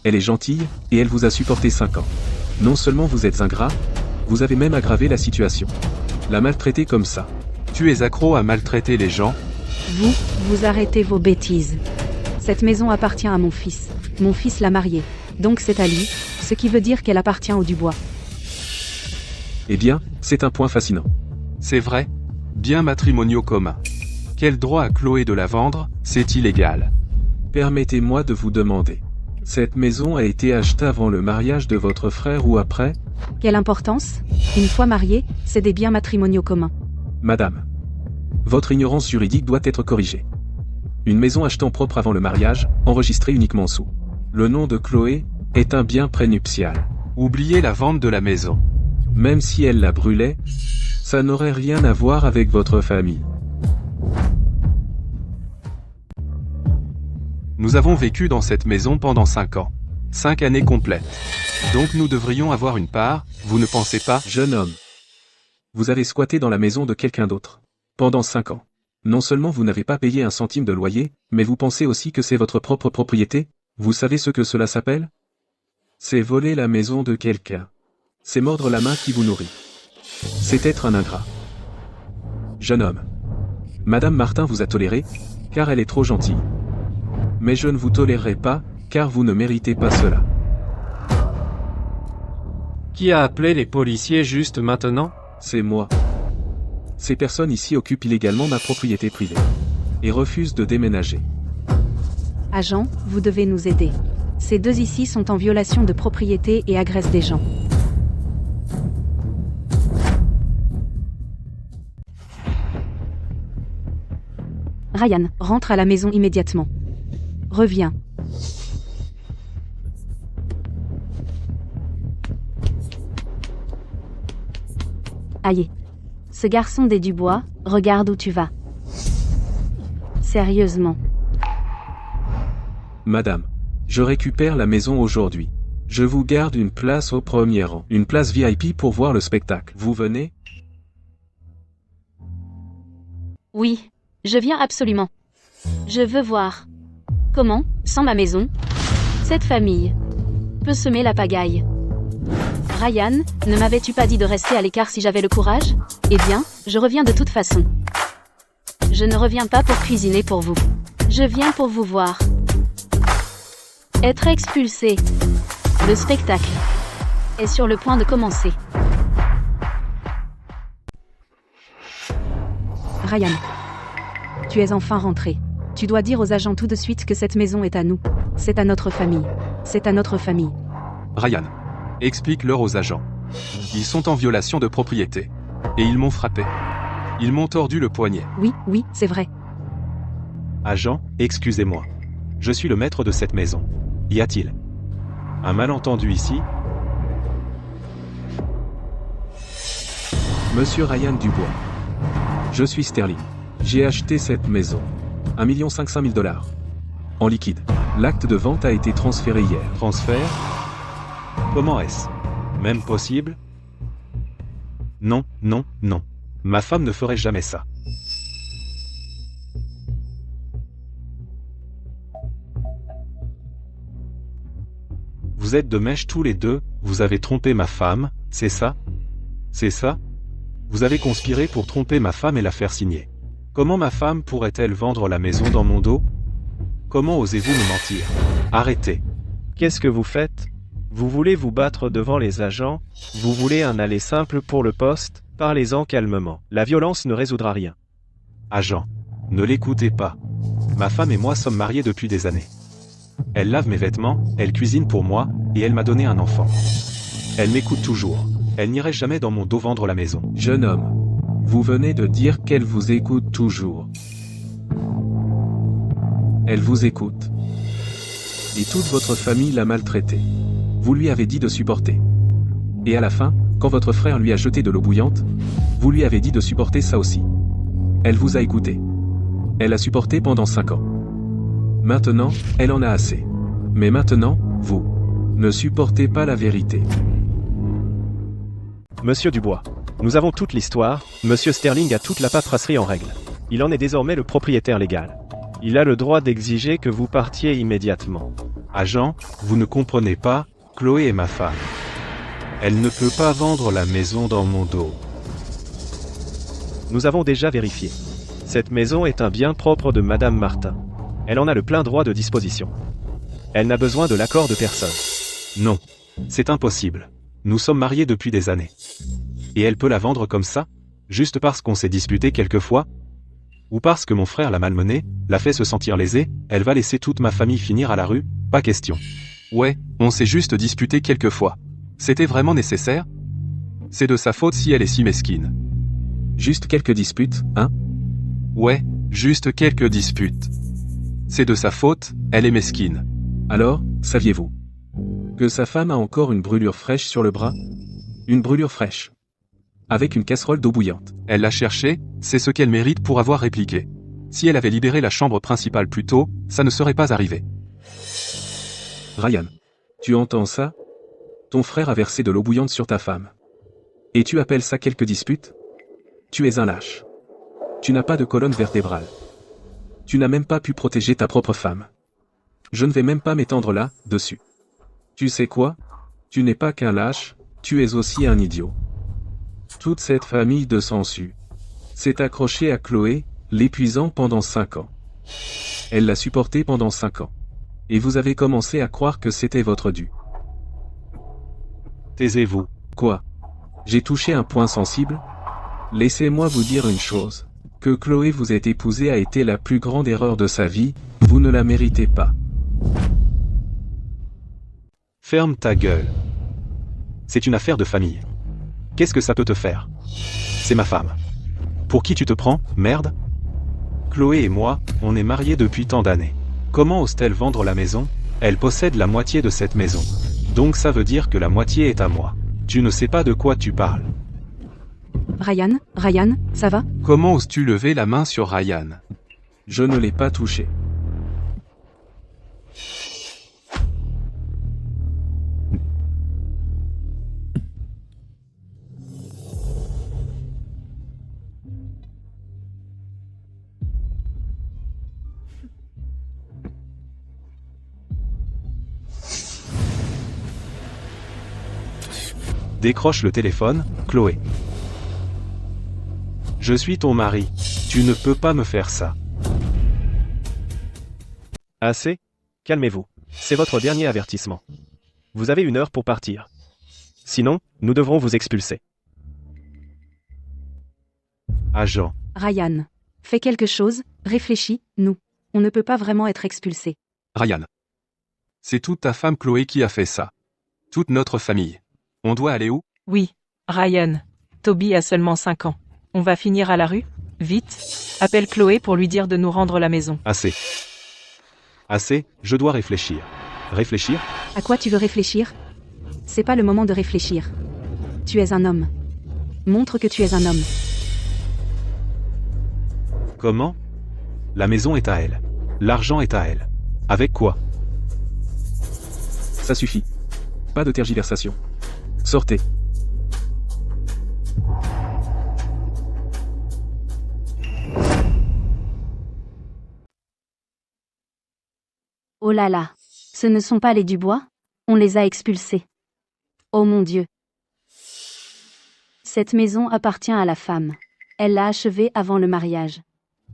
Elle est gentille, et elle vous a supporté 5 ans. Non seulement vous êtes ingrat, vous avez même aggravé la situation. La maltraiter comme ça. Tu es accro à maltraiter les gens? Vous arrêtez vos bêtises. Cette maison appartient à mon fils. Mon fils l'a mariée. Donc c'est à lui, ce qui veut dire qu'elle appartient au Dubois. Eh bien, c'est un point fascinant. C'est vrai. Biens matrimoniaux communs. Quel droit a Chloé de la vendre? C'est illégal. Permettez-moi de vous demander. Cette maison a été achetée avant le mariage de votre frère ou après? Quelle importance? Une fois mariés, c'est des biens matrimoniaux communs. Madame. Votre ignorance juridique doit être corrigée. Une maison achetée en propre avant le mariage, enregistrée uniquement sous le nom de Chloé, est un bien prénuptial. Oubliez la vente de la maison. Même si elle la brûlait, ça n'aurait rien à voir avec votre famille. Nous avons vécu dans cette maison pendant 5 ans. 5 années complètes. Donc nous devrions avoir une part, vous ne pensez pas? Jeune homme. Vous avez squatté dans la maison de quelqu'un d'autre. Pendant 5 ans. Non seulement vous n'avez pas payé un centime de loyer, mais vous pensez aussi que c'est votre propre propriété? Vous savez ce que cela s'appelle? C'est voler la maison de quelqu'un. C'est mordre la main qui vous nourrit. C'est être un ingrat. Jeune homme. Madame Martin vous a toléré, car elle est trop gentille. Mais je ne vous tolérerai pas, car vous ne méritez pas cela. Qui a appelé les policiers juste maintenant? C'est moi. Ces personnes ici occupent illégalement ma propriété privée. Et refusent de déménager. Agent, vous devez nous aider. Ces 2 ici sont en violation de propriété et agressent des gens. Ryan, rentre à la maison immédiatement. Reviens. Aïe. Ce garçon des Dubois, regarde où tu vas. Sérieusement. Madame, je récupère la maison aujourd'hui. Je vous garde une place au premier rang. Une place VIP pour voir le spectacle. Vous venez? Oui, je viens absolument. Je veux voir. Comment, sans ma maison, cette famille peut semer la pagaille. Ryan, ne m'avais-tu pas dit de rester à l'écart si j'avais le courage? Eh bien, je reviens de toute façon. Je ne reviens pas pour cuisiner pour vous. Je viens pour vous voir. Être expulsé. Le spectacle est sur le point de commencer. Ryan. Tu es enfin rentré. Tu dois dire aux agents tout de suite que cette maison est à nous. C'est à notre famille. C'est à notre famille. Ryan, explique-leur aux agents. Ils sont en violation de propriété. Et ils m'ont frappé. Ils m'ont tordu le poignet. Oui, oui, c'est vrai. Agent, excusez-moi. Je suis le maître de cette maison. Y a-t-il un malentendu ici? Monsieur Ryan Dubois. Je suis Sterling. J'ai acheté cette maison. 1 500 000 $. En liquide. L'acte de vente a été transféré hier. Transfert? Comment est-ce même possible? Non, non, non. Ma femme ne ferait jamais ça. Vous êtes de mèche tous les deux, vous avez trompé ma femme, c'est ça? C'est ça? Vous avez conspiré pour tromper ma femme et la faire signer. Comment ma femme pourrait-elle vendre la maison dans mon dos? Comment osez-vous me mentir? Arrêtez. Qu'est-ce que vous faites? Vous voulez vous battre devant les agents? Vous voulez un aller simple pour le poste? Parlez-en calmement. La violence ne résoudra rien. Agent, ne l'écoutez pas. Ma femme et moi sommes mariés depuis des années. Elle lave mes vêtements, elle cuisine pour moi, et elle m'a donné un enfant. Elle m'écoute toujours. Elle n'irait jamais dans mon dos vendre la maison. Jeune homme, vous venez de dire qu'elle vous écoute toujours. Elle vous écoute. Et toute votre famille l'a maltraitée. Vous lui avez dit de supporter. Et à la fin, quand votre frère lui a jeté de l'eau bouillante, vous lui avez dit de supporter ça aussi. Elle vous a écouté. Elle a supporté pendant 5 ans. Maintenant, elle en a assez. Mais maintenant, vous ne supportez pas la vérité. Monsieur Dubois, nous avons toute l'histoire, Monsieur Sterling a toute la paperasserie en règle. Il en est désormais le propriétaire légal. Il a le droit d'exiger que vous partiez immédiatement. Agent, vous ne comprenez pas, Chloé est ma femme. Elle ne peut pas vendre la maison dans mon dos. Nous avons déjà vérifié. Cette maison est un bien propre de Madame Martin. Elle en a le plein droit de disposition. Elle n'a besoin de l'accord de personne. Non, c'est impossible. Nous sommes mariés depuis des années. Et elle peut la vendre comme ça, juste parce qu'on s'est disputé quelquefois? Ou parce que mon frère l'a malmenée, l'a fait se sentir lésée, elle va laisser toute ma famille finir à la rue? Pas question. Ouais, on s'est juste disputé quelquefois. C'était vraiment nécessaire? C'est de sa faute si elle est si mesquine. Juste quelques disputes, hein? Ouais, juste quelques disputes. C'est de sa faute, elle est mesquine. Alors, saviez-vous que sa femme a encore une brûlure fraîche sur le bras? Une brûlure fraîche. Avec une casserole d'eau bouillante. Elle l'a cherchée, c'est ce qu'elle mérite pour avoir répliqué. Si elle avait libéré la chambre principale plus tôt, ça ne serait pas arrivé. Ryan, tu entends ça? Ton frère a versé de l'eau bouillante sur ta femme. Et tu appelles ça quelques disputes? Tu es un lâche. Tu n'as pas de colonne vertébrale. Tu n'as même pas pu protéger ta propre femme. Je ne vais même pas m'étendre là, dessus. Tu sais quoi? Tu n'es pas qu'un lâche, tu es aussi un idiot. Toute cette famille de sangsues s'est accrochée à Chloé, l'épuisant pendant 5 ans. Elle l'a supporté pendant 5 ans. Et vous avez commencé à croire que c'était votre dû. Taisez-vous. Quoi? J'ai touché un point sensible? Laissez-moi vous dire une chose. Que Chloé vous ait épousé a été la plus grande erreur de sa vie, vous ne la méritez pas. Ferme ta gueule. C'est une affaire de famille. Qu'est-ce que ça peut te faire? C'est ma femme. Pour qui tu te prends, merde? Chloé et moi, on est mariés depuis tant d'années. Comment ose-t-elle vendre la maison? Elle possède la moitié de cette maison. Donc ça veut dire que la moitié est à moi. Tu ne sais pas de quoi tu parles. Ryan, ça va? Comment oses-tu lever la main sur Ryan? Je ne l'ai pas touché. Décroche le téléphone, Chloé. Je suis ton mari. Tu ne peux pas me faire ça. Assez? Calmez-vous. C'est votre dernier avertissement. Vous avez 1 heure pour partir. Sinon, nous devrons vous expulser. Agent. Ryan, fais quelque chose, réfléchis, nous. On ne peut pas vraiment être expulsés. Ryan. C'est toute ta femme Chloé qui a fait ça. Toute notre famille. On doit aller où? Oui, Ryan. Toby a seulement 5 ans. On va finir à la rue? Vite. Appelle Chloé pour lui dire de nous rendre la maison. Assez. Assez, je dois réfléchir. Réfléchir? À quoi tu veux réfléchir? C'est pas le moment de réfléchir. Tu es un homme. Montre que tu es un homme. Comment? La maison est à elle. L'argent est à elle. Avec quoi? Ça suffit. Pas de tergiversation. Sortez. Oh là là. Ce ne sont pas les Dubois? On les a expulsés. Oh mon Dieu. Cette maison appartient à la femme. Elle l'a achevée avant le mariage.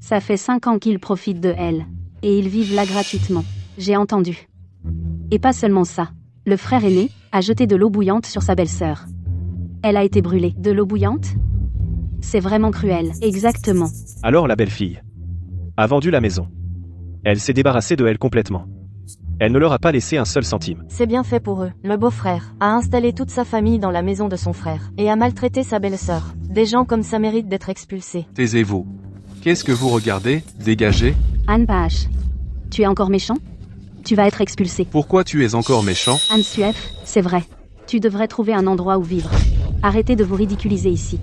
Ça fait 5 ans qu'ils profitent de elle. Et ils vivent là gratuitement. J'ai entendu. Et pas seulement ça. Le frère aîné a jeté de l'eau bouillante sur sa belle-sœur. Elle a été brûlée. De l'eau bouillante? C'est vraiment cruel. Exactement. Alors la belle-fille a vendu la maison. Elle s'est débarrassée de elle complètement. Elle ne leur a pas laissé un seul centime. C'est bien fait pour eux. Le beau-frère a installé toute sa famille dans la maison de son frère et a maltraité sa belle-sœur. Des gens comme ça méritent d'être expulsés. Taisez-vous. Qu'est-ce que vous regardez? Dégagez. Anne Paache. Tu es encore méchant? Tu vas être expulsé. Pourquoi tu es encore méchant? Anne Suef, c'est vrai. Tu devrais trouver un endroit où vivre. Arrêtez de vous ridiculiser ici.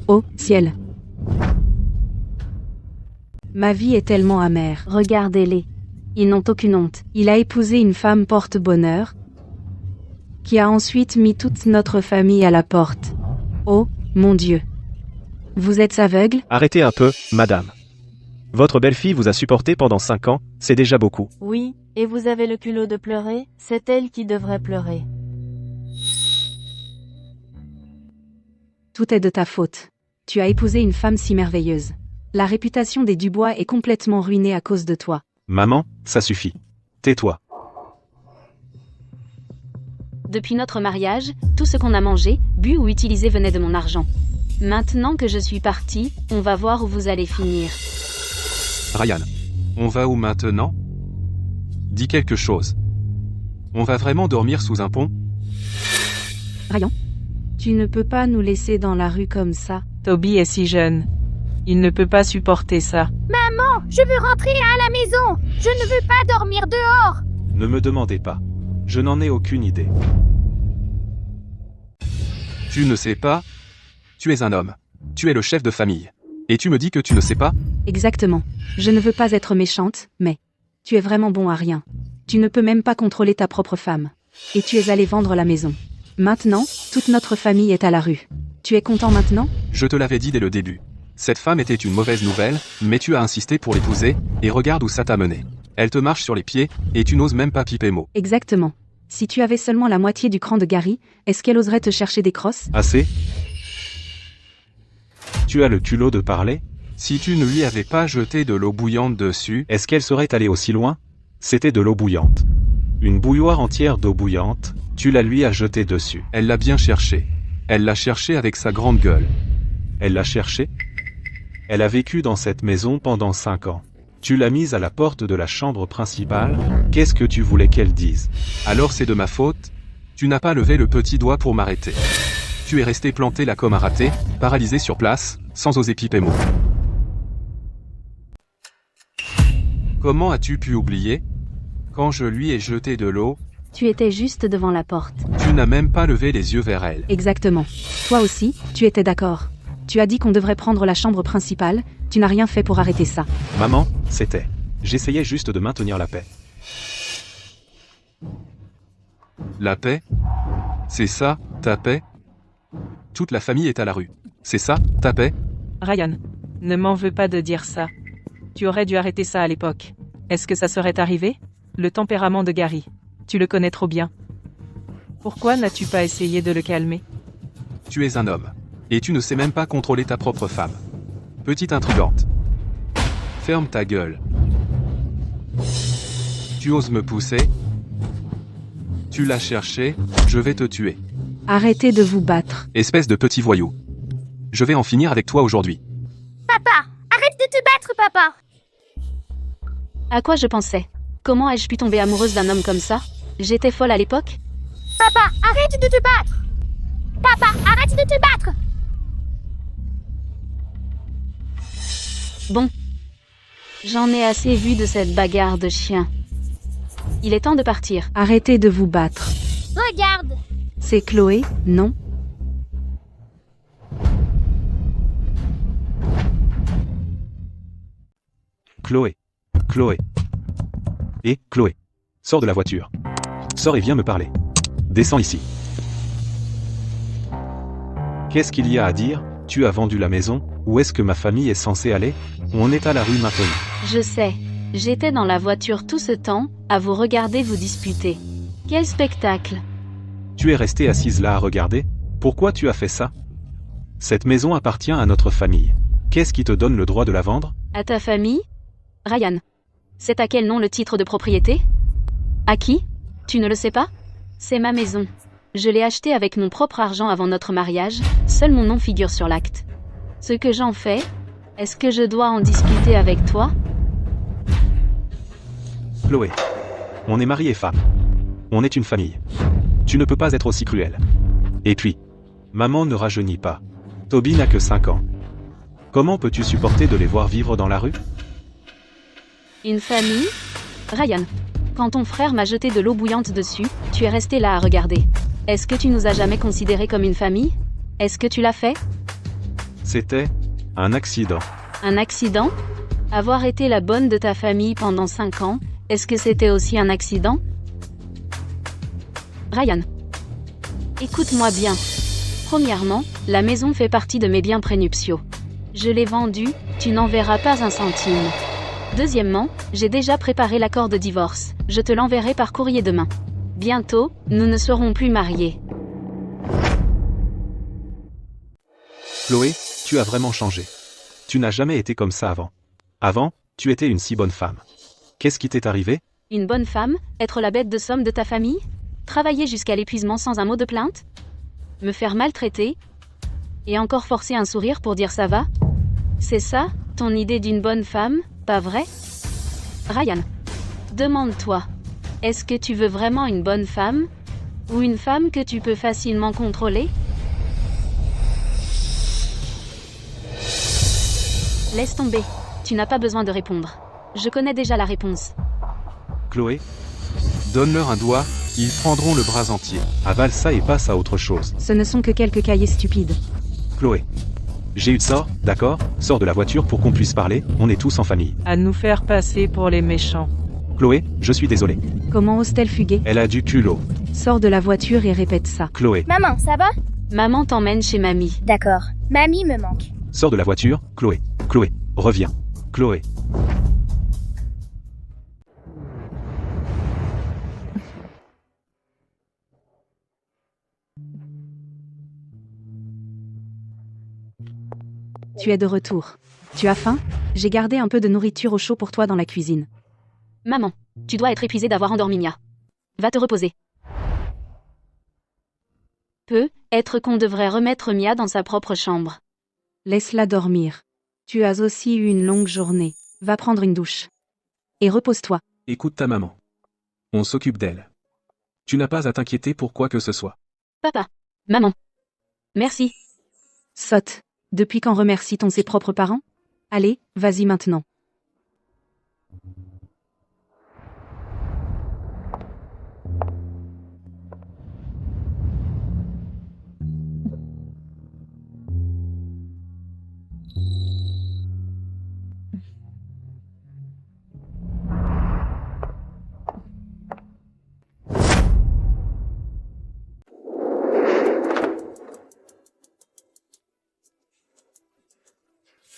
Oh, ciel. Ma vie est tellement amère. Regardez-les. Ils n'ont aucune honte. Il a épousé une femme porte-bonheur, qui a ensuite mis toute notre famille à la porte. Oh, mon Dieu. Vous êtes aveugle? Arrêtez un peu, madame. Votre belle-fille vous a supporté pendant 5 ans, c'est déjà beaucoup. Oui, et vous avez le culot de pleurer? C'est elle qui devrait pleurer. Tout est de ta faute. Tu as épousé une femme si merveilleuse. La réputation des Dubois est complètement ruinée à cause de toi. Maman, ça suffit. Tais-toi. Depuis notre mariage, tout ce qu'on a mangé, bu ou utilisé venait de mon argent. Maintenant que je suis partie, on va voir où vous allez finir. Ryan. On va où maintenant? Dis quelque chose. On va vraiment dormir sous un pont? Ryan, tu ne peux pas nous laisser dans la rue comme ça. Toby est si jeune. Il ne peut pas supporter ça. Maman, je veux rentrer à la maison. Je ne veux pas dormir dehors. Ne me demandez pas. Je n'en ai aucune idée. Tu ne sais pas? Tu es un homme. Tu es le chef de famille. Et tu me dis que tu ne sais pas? Exactement. Je ne veux pas être méchante, mais tu es vraiment bon à rien. Tu ne peux même pas contrôler ta propre femme. Et tu es allé vendre la maison. Maintenant, toute notre famille est à la rue. Tu es content maintenant? Je te l'avais dit dès le début. Cette femme était une mauvaise nouvelle, mais tu as insisté pour l'épouser, et regarde où ça t'a mené. Elle te marche sur les pieds, et tu n'oses même pas piper mot. Exactement. Si tu avais seulement la moitié du cran de Gary, est-ce qu'elle oserait te chercher des crosses? Assez? Tu as le culot de parler? Si tu ne lui avais pas jeté de l'eau bouillante dessus, Est-ce qu'elle serait allée aussi loin? C'était de l'eau bouillante. Une bouilloire entière d'eau bouillante, tu la lui as jetée dessus. elle l'a bien cherché. Elle l'a cherché avec sa grande gueule. Elle l'a cherché? Elle a vécu dans cette maison pendant 5 ans. Tu l'as mise à la porte de la chambre principale, qu'est-ce que tu voulais qu'elle dise? Alors c'est de ma faute? Tu n'as pas levé le petit doigt pour m'arrêter. Tu es resté planté là comme un raté, paralysé sur place, sans oser piper mot. Comment as-tu pu oublier? Quand je lui ai jeté de l'eau, Tu étais juste devant la porte. tu n'as même pas levé les yeux vers elle. Exactement. Toi aussi, tu étais d'accord. Tu as dit qu'on devrait prendre la chambre principale, tu n'as rien fait pour arrêter ça. Maman, c'était. J'essayais juste de maintenir la paix. La paix? C'est ça, ta paix? Toute la famille est à la rue. C'est ça, ta paix? Ryan, ne m'en veux pas de dire ça. Tu aurais dû arrêter ça à l'époque. Est-ce que ça serait arrivé? Le tempérament de Gary. Tu le connais trop bien. Pourquoi n'as-tu pas essayé de le calmer? Tu es un homme. Et tu ne sais même pas contrôler ta propre femme. Petite intrigante. Ferme ta gueule. Tu oses me pousser? Tu l'as cherché, je vais te tuer. Arrêtez de vous battre. Espèce de petit voyou. Je vais en finir avec toi aujourd'hui. Papa, arrête de te battre, papa. À quoi je pensais? Comment ai-je pu tomber amoureuse d'un homme comme ça? J'étais folle à l'époque? Papa, arrête de te battre! Papa, arrête de te battre! Bon. J'en ai assez vu de cette bagarre de chiens. Il est temps de partir. Arrêtez de vous battre. Regarde! C'est Chloé, non? Chloé. Chloé. Et, Chloé. Sors de la voiture. Sors et viens me parler. Descends ici. Qu'est-ce qu'il y a à dire? Tu as vendu la maison? Où est-ce que ma famille est censée aller? On est à la rue maintenant. Je sais. J'étais dans la voiture tout ce temps, à vous regarder vous disputer. Quel spectacle! Tu es restée assise là à regarder? Pourquoi tu as fait ça? Cette maison appartient à notre famille. Qu'est-ce qui te donne le droit de la vendre? À ta famille? Ryan. C'est à quel nom le titre de propriété? À qui? Tu ne le sais pas? C'est ma maison. Je l'ai achetée avec mon propre argent avant notre mariage, seul mon nom figure sur l'acte. Ce que j'en fais, est-ce que je dois en discuter avec toi? Chloé. On est mari et femme. On est une famille. Tu ne peux pas être aussi cruel. Et puis, maman ne rajeunit pas. Toby n'a que 5 ans. Comment peux-tu supporter de les voir vivre dans la rue? Une famille? Ryan. Quand ton frère m'a jeté de l'eau bouillante dessus, tu es resté là à regarder. Est-ce que tu nous as jamais considérés comme une famille? Est-ce que tu l'as fait? C'était un accident. Un accident? Avoir été la bonne de ta famille pendant 5 ans, est-ce que c'était aussi un accident? Ryan. Écoute-moi bien. Premièrement, la maison fait partie de mes biens prénuptiaux. Je l'ai vendue, tu n'en verras pas un centime. Deuxièmement, j'ai déjà préparé l'accord de divorce, je te l'enverrai par courrier demain. Bientôt, nous ne serons plus mariés. Chloé, tu as vraiment changé. Tu n'as jamais été comme ça avant. Avant, tu étais une si bonne femme. Qu'est-ce qui t'est arrivé? Une bonne femme, être la bête de somme de ta famille? Travailler jusqu'à l'épuisement sans un mot de plainte? Me faire maltraiter? Et encore forcer un sourire pour dire ça va? C'est ça, ton idée d'une bonne femme, pas vrai? Ryan. Demande-toi. Est-ce que tu veux vraiment une bonne femme? Ou une femme que tu peux facilement contrôler? Laisse tomber. Tu n'as pas besoin de répondre. Je connais déjà la réponse. Chloé, Donne-leur un doigt, ils prendront le bras entier. avale ça et passe à autre chose. Ce ne sont que quelques cahiers stupides. Chloé. J'ai eu tort, d'accord? Sors de la voiture pour qu'on puisse parler, on est tous en famille. À nous faire passer pour les méchants. Chloé, je suis désolé. Comment ose-t-elle fuguer? Elle a du culot. Sors de la voiture et répète ça. Chloé, Maman, ça va? Maman t'emmène chez mamie. D'accord. Mamie me manque. sors de la voiture, Chloé. Chloé, reviens. Chloé. Tu es de retour. Tu as faim? J'ai gardé un peu de nourriture au chaud pour toi dans la cuisine. Maman, tu dois être épuisée d'avoir endormi Mia. Va te reposer. Peut-être qu'on devrait remettre Mia dans sa propre chambre. Laisse-la dormir. Tu as aussi eu une longue journée. Va prendre une douche. Et repose-toi. Écoute ta maman. On s'occupe d'elle. Tu n'as pas à t'inquiéter pour quoi que ce soit. Papa. Maman. Merci. Sotte. Depuis quand remercie-t-on ses propres parents? Allez, vas-y maintenant.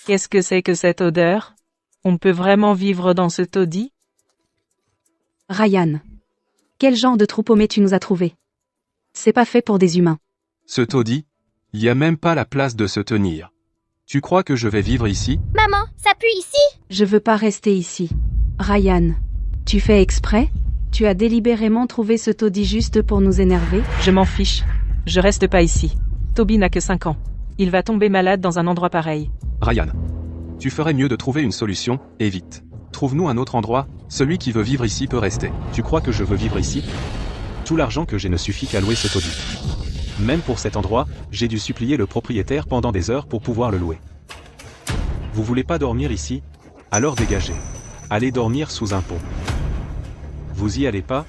Qu'est-ce que c'est que cette odeur? On peut vraiment vivre dans ce taudis? Ryan. Quel genre de trou paumé tu nous as trouvé? C'est pas fait pour des humains. Ce taudis, il y a même pas la place de se tenir. Tu crois que je vais vivre ici? Maman, ça pue ici? Je veux pas rester ici. Ryan. Tu fais exprès? Tu as délibérément trouvé ce taudis juste pour nous énerver? Je m'en fiche. Je reste pas ici. Toby n'a que 5 ans. Il va tomber malade dans un endroit pareil. Ryan. Tu ferais mieux de trouver une solution, et vite. Trouve-nous un autre endroit, celui qui veut vivre ici peut rester. Tu crois que je veux vivre ici? Tout l'argent que j'ai ne suffit qu'à louer ce taudis. Même pour cet endroit, j'ai dû supplier le propriétaire pendant des heures pour pouvoir le louer. Vous voulez pas dormir ici? Alors dégagez. Allez dormir sous un pont. Vous y allez pas?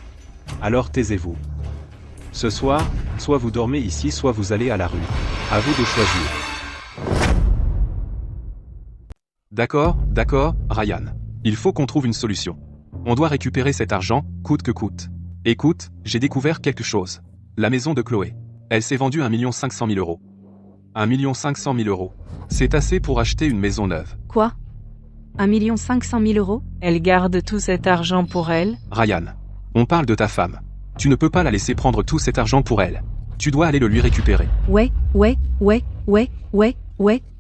Alors taisez-vous. Ce soir, soit vous dormez ici, soit vous allez à la rue. À vous de choisir. D'accord, Ryan. Il faut qu'on trouve une solution. On doit récupérer cet argent, coûte que coûte. Écoute, j'ai découvert quelque chose. La maison de Chloé. Elle s'est vendue 1 500 000 €. 1 500 000 €. C'est assez pour acheter une maison neuve. Quoi 1 500 000 €? Elle garde tout cet argent pour elle. Ryan, on parle de ta femme. Tu ne peux pas la laisser prendre tout cet argent pour elle. Tu dois aller le lui récupérer. Ouais,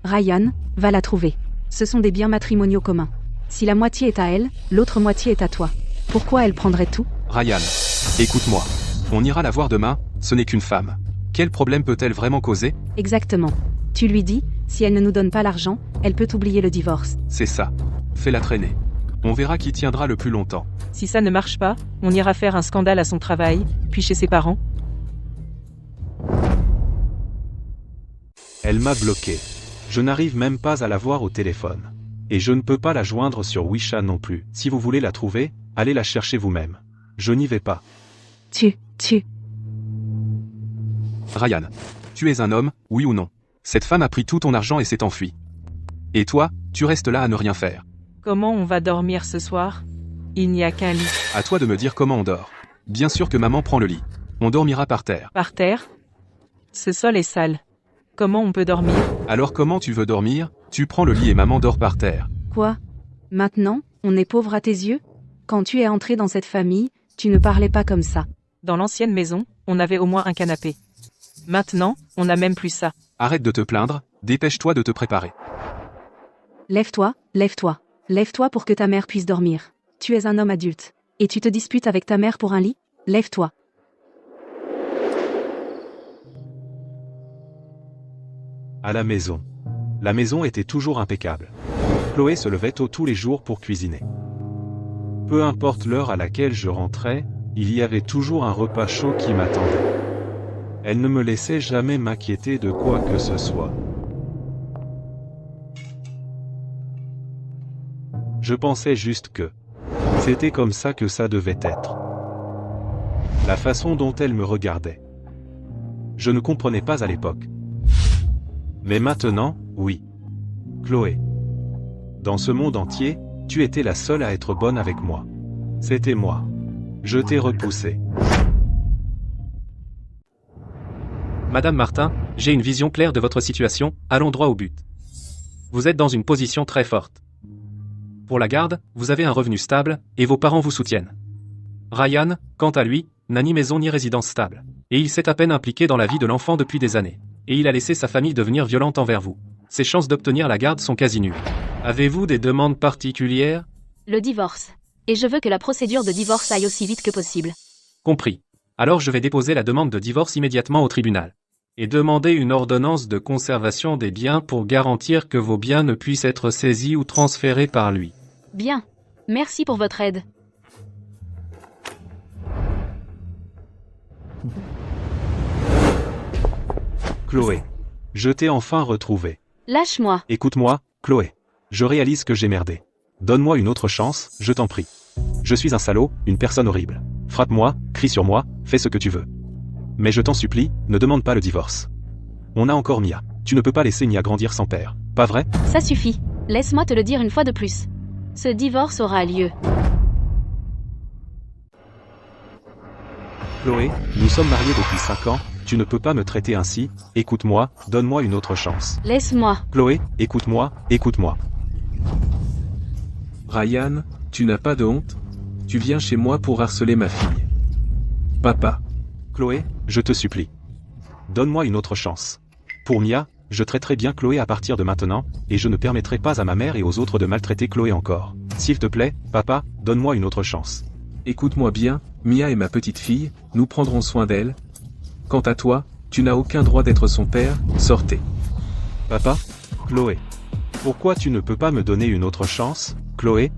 Ryan, va la trouver. Ce sont des biens matrimoniaux communs. Si la moitié est à elle, l'autre moitié est à toi. Pourquoi elle prendrait tout? Ryan, écoute-moi. On ira la voir demain, ce n'est qu'une femme. Quel problème peut-elle vraiment causer? Exactement. Tu lui dis, si elle ne nous donne pas l'argent, elle peut oublier le divorce. C'est ça. Fais-la traîner. On verra qui tiendra le plus longtemps. Si ça ne marche pas, on ira faire un scandale à son travail, puis chez ses parents. Elle m'a bloqué. Je n'arrive même pas à la voir au téléphone. Et je ne peux pas la joindre sur WeChat non plus. Si vous voulez la trouver, allez la chercher vous-même. Je n'y vais pas. Ryan, tu es un homme, oui ou non? Cette femme a pris tout ton argent et s'est enfuie. Et toi, tu restes là à ne rien faire. Comment on va dormir ce soir? Il n'y a qu'un lit. À toi de me dire comment on dort. Bien sûr que maman prend le lit. On dormira par terre. Par terre? Ce sol est sale. Comment on peut dormir? Alors comment tu veux dormir? Tu prends le lit et maman dort par terre. Quoi? Maintenant, on est pauvre à tes yeux? Quand tu es entré dans cette famille, tu ne parlais pas comme ça. Dans l'ancienne maison, on avait au moins un canapé. Maintenant, on n'a même plus ça. Arrête de te plaindre, dépêche-toi de te préparer. Lève-toi. Lève-toi pour que ta mère puisse dormir. Tu es un homme adulte. Et tu te disputes avec ta mère pour un lit? Lève-toi. À la maison. La maison était toujours impeccable. Chloé se levait tôt tous les jours pour cuisiner. Peu importe l'heure à laquelle je rentrais, il y avait toujours un repas chaud qui m'attendait. Elle ne me laissait jamais m'inquiéter de quoi que ce soit. Je pensais juste que c'était comme ça que ça devait être. La façon dont elle me regardait. Je ne comprenais pas à l'époque. Mais maintenant, oui. Chloé. Dans ce monde entier, tu étais la seule à être bonne avec moi. C'était moi. Je t'ai repoussé. Madame Martin, j'ai une vision claire de votre situation, allons droit au but. Vous êtes dans une position très forte. Pour la garde, vous avez un revenu stable, et vos parents vous soutiennent. Ryan, quant à lui, n'a ni maison ni résidence stable. Et il s'est à peine impliqué dans la vie de l'enfant depuis des années. Et il a laissé sa famille devenir violente envers vous. Ses chances d'obtenir la garde sont quasi nulles. Avez-vous des demandes particulières? Le divorce. Et je veux que la procédure de divorce aille aussi vite que possible. Compris. Alors je vais déposer la demande de divorce immédiatement au tribunal. Et demander une ordonnance de conservation des biens pour garantir que vos biens ne puissent être saisis ou transférés par lui. Bien. Merci pour votre aide. Chloé. Je t'ai enfin retrouvé. Lâche-moi. Écoute-moi, Chloé. Je réalise que j'ai merdé. Donne-moi une autre chance, je t'en prie. Je suis un salaud, une personne horrible. Frappe-moi, crie sur moi, fais ce que tu veux. Mais je t'en supplie, ne demande pas le divorce. On a encore Mia. Tu ne peux pas laisser Mia grandir sans père, pas vrai? Ça suffit. Laisse-moi te le dire une fois de plus. Ce divorce aura lieu. Chloé, nous sommes mariés depuis 5 ans, tu ne peux pas me traiter ainsi, écoute-moi, donne-moi une autre chance. Laisse-moi. Chloé, écoute-moi. Ryan, tu n'as pas de honte? Tu viens chez moi pour harceler ma fille. Papa. Chloé, je te supplie. Donne-moi une autre chance. Pour Mia, je traiterai bien Chloé à partir de maintenant, et je ne permettrai pas à ma mère et aux autres de maltraiter Chloé encore. S'il te plaît, papa, donne-moi une autre chance. Écoute-moi bien, Mia est ma petite fille, nous prendrons soin d'elle. Quant à toi, tu n'as aucun droit d'être son père, sortez. Papa? Chloé. Pourquoi tu ne peux pas me donner une autre chance, Chloé?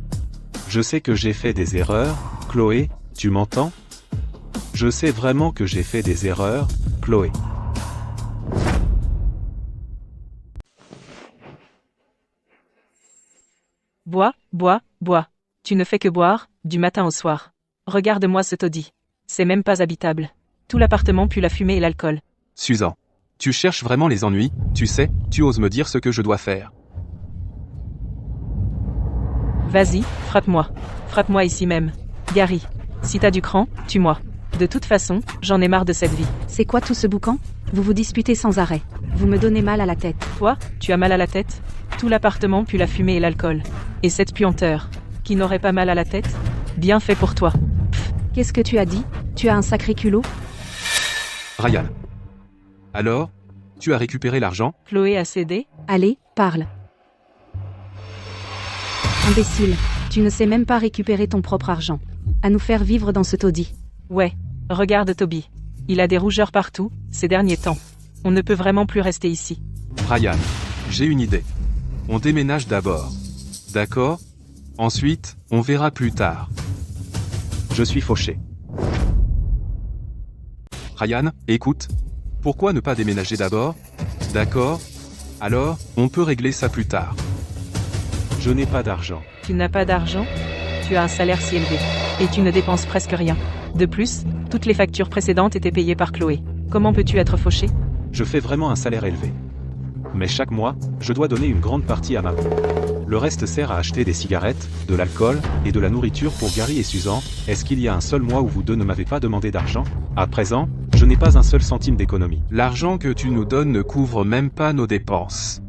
Je sais que j'ai fait des erreurs, Chloé, tu m'entends? Je sais vraiment que j'ai fait des erreurs, Chloé. Bois, bois, bois. Tu ne fais que boire, du matin au soir. Regarde-moi ce taudis. C'est même pas habitable. Tout l'appartement pue la fumée et l'alcool. Susan. Tu cherches vraiment les ennuis, tu sais, tu oses me dire ce que je dois faire. Vas-y, frappe-moi. Frappe-moi ici même. Gary. Si t'as du cran, tue-moi. De toute façon, j'en ai marre de cette vie. C'est quoi tout ce boucan? Vous vous disputez sans arrêt. Vous me donnez mal à la tête. Toi, tu as mal à la tête? Tout l'appartement pue la fumée et l'alcool. Et cette puanteur. Qui n'aurait pas mal à la tête? Bien fait pour toi. Qu'est-ce que tu as dit? Tu as un sacré culot? Ryan. Alors, tu as récupéré l'argent? Chloé a cédé? Allez, parle. Imbécile, tu ne sais même pas récupérer ton propre argent. À nous faire vivre dans ce taudis. Ouais, regarde Toby. Il a des rougeurs partout, ces derniers temps. On ne peut vraiment plus rester ici. Ryan, j'ai une idée. On déménage d'abord. D'accord? Ensuite, on verra plus tard. Je suis fauché. Ryan, écoute. Pourquoi ne pas déménager d'abord? D'accord? Alors, on peut régler ça plus tard. Je n'ai pas d'argent. Tu n'as pas d'argent? Tu as un salaire si élevé. Et tu ne dépenses presque rien. De plus, toutes les factures précédentes étaient payées par Chloé. Comment peux-tu être fauché? Je fais vraiment un salaire élevé. Mais chaque mois, je dois donner une grande partie à maman. Le reste sert à acheter des cigarettes, de l'alcool et de la nourriture pour Gary et Susan. Est-ce qu'il y a un seul mois où vous deux ne m'avez pas demandé d'argent? À présent, je n'ai pas un seul centime d'économie. L'argent que tu nous donnes ne couvre même pas nos dépenses.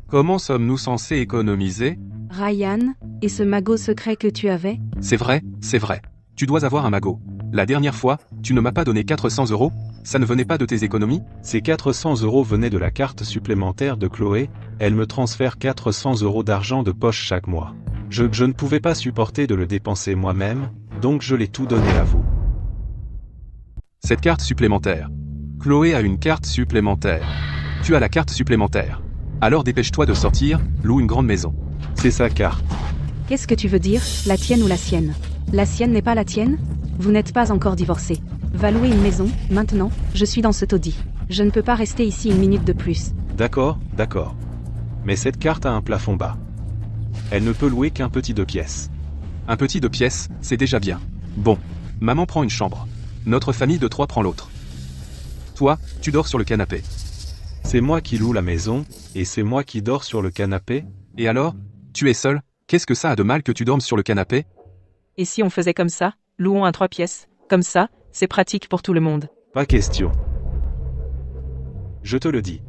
Comment sommes-nous censés économiser? Ryan, et ce magot secret que tu avais? C'est vrai, c'est vrai. Tu dois avoir un magot. La dernière fois, tu ne m'as pas donné 400 €? Ça ne venait pas de tes économies? Ces 400 € venaient de la carte supplémentaire de Chloé. Elle me transfère 400 € d'argent de poche chaque mois. Je ne pouvais pas supporter de le dépenser moi-même, donc je l'ai tout donné à vous. Cette carte supplémentaire. Chloé a une carte supplémentaire. Tu as la carte supplémentaire. Alors dépêche-toi de sortir, loue une grande maison. C'est sa carte. Qu'est-ce que tu veux dire, la tienne ou la sienne? La sienne n'est pas la tienne? Vous n'êtes pas encore divorcés. Va louer une maison, maintenant, je suis dans ce taudis. Je ne peux pas rester ici une minute de plus. D'accord, d'accord. Mais cette carte a un plafond bas. Elle ne peut louer qu'un petit 2 pièces. Un petit 2 pièces, c'est déjà bien. Bon, maman prend une chambre. Notre famille de 3 prend l'autre. Toi, tu dors sur le canapé. C'est moi qui loue la maison, et c'est moi qui dors sur le canapé. Et alors, tu es seul? Qu'est-ce que ça a de mal que tu dormes sur le canapé? Et si on faisait comme ça, louons un 3 pièces, comme ça, c'est pratique pour tout le monde. Pas question. Je te le dis.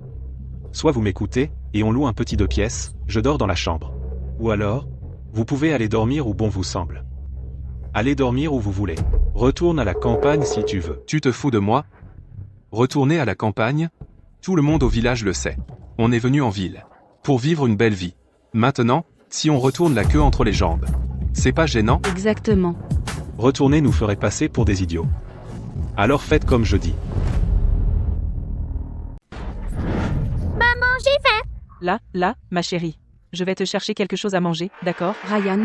Soit vous m'écoutez, et on loue un petit 2 pièces, je dors dans la chambre. Ou alors, vous pouvez aller dormir où bon vous semble. Allez dormir où vous voulez. Retourne à la campagne si tu veux. Tu te fous de moi? Retourner à la campagne? Tout le monde au village le sait. On est venu en ville. Pour vivre une belle vie. Maintenant, si on retourne la queue entre les jambes. C'est pas gênant? Exactement. Retourner nous ferait passer pour des idiots. Alors faites comme je dis. Maman, j'ai faim. Là, ma chérie. Je vais te chercher quelque chose à manger, d'accord? Ryan,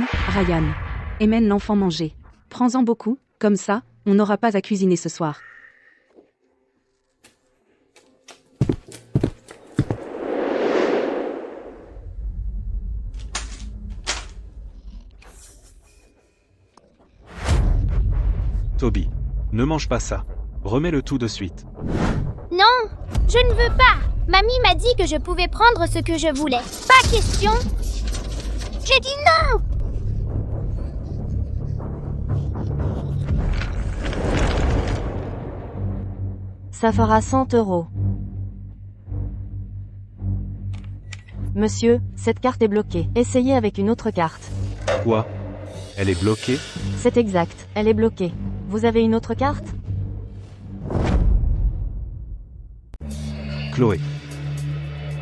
emmène l'enfant manger. Prends-en beaucoup, comme ça, on n'aura pas à cuisiner ce soir. Toby, ne mange pas ça. Remets-le tout de suite. Non, je ne veux pas. Mamie m'a dit que je pouvais prendre ce que je voulais. Pas question. J'ai dit non. Ça fera 100 €. Monsieur, cette carte est bloquée. Essayez avec une autre carte. Quoi? Elle est bloquée? C'est exact, elle est bloquée. Vous avez une autre carte? Chloé.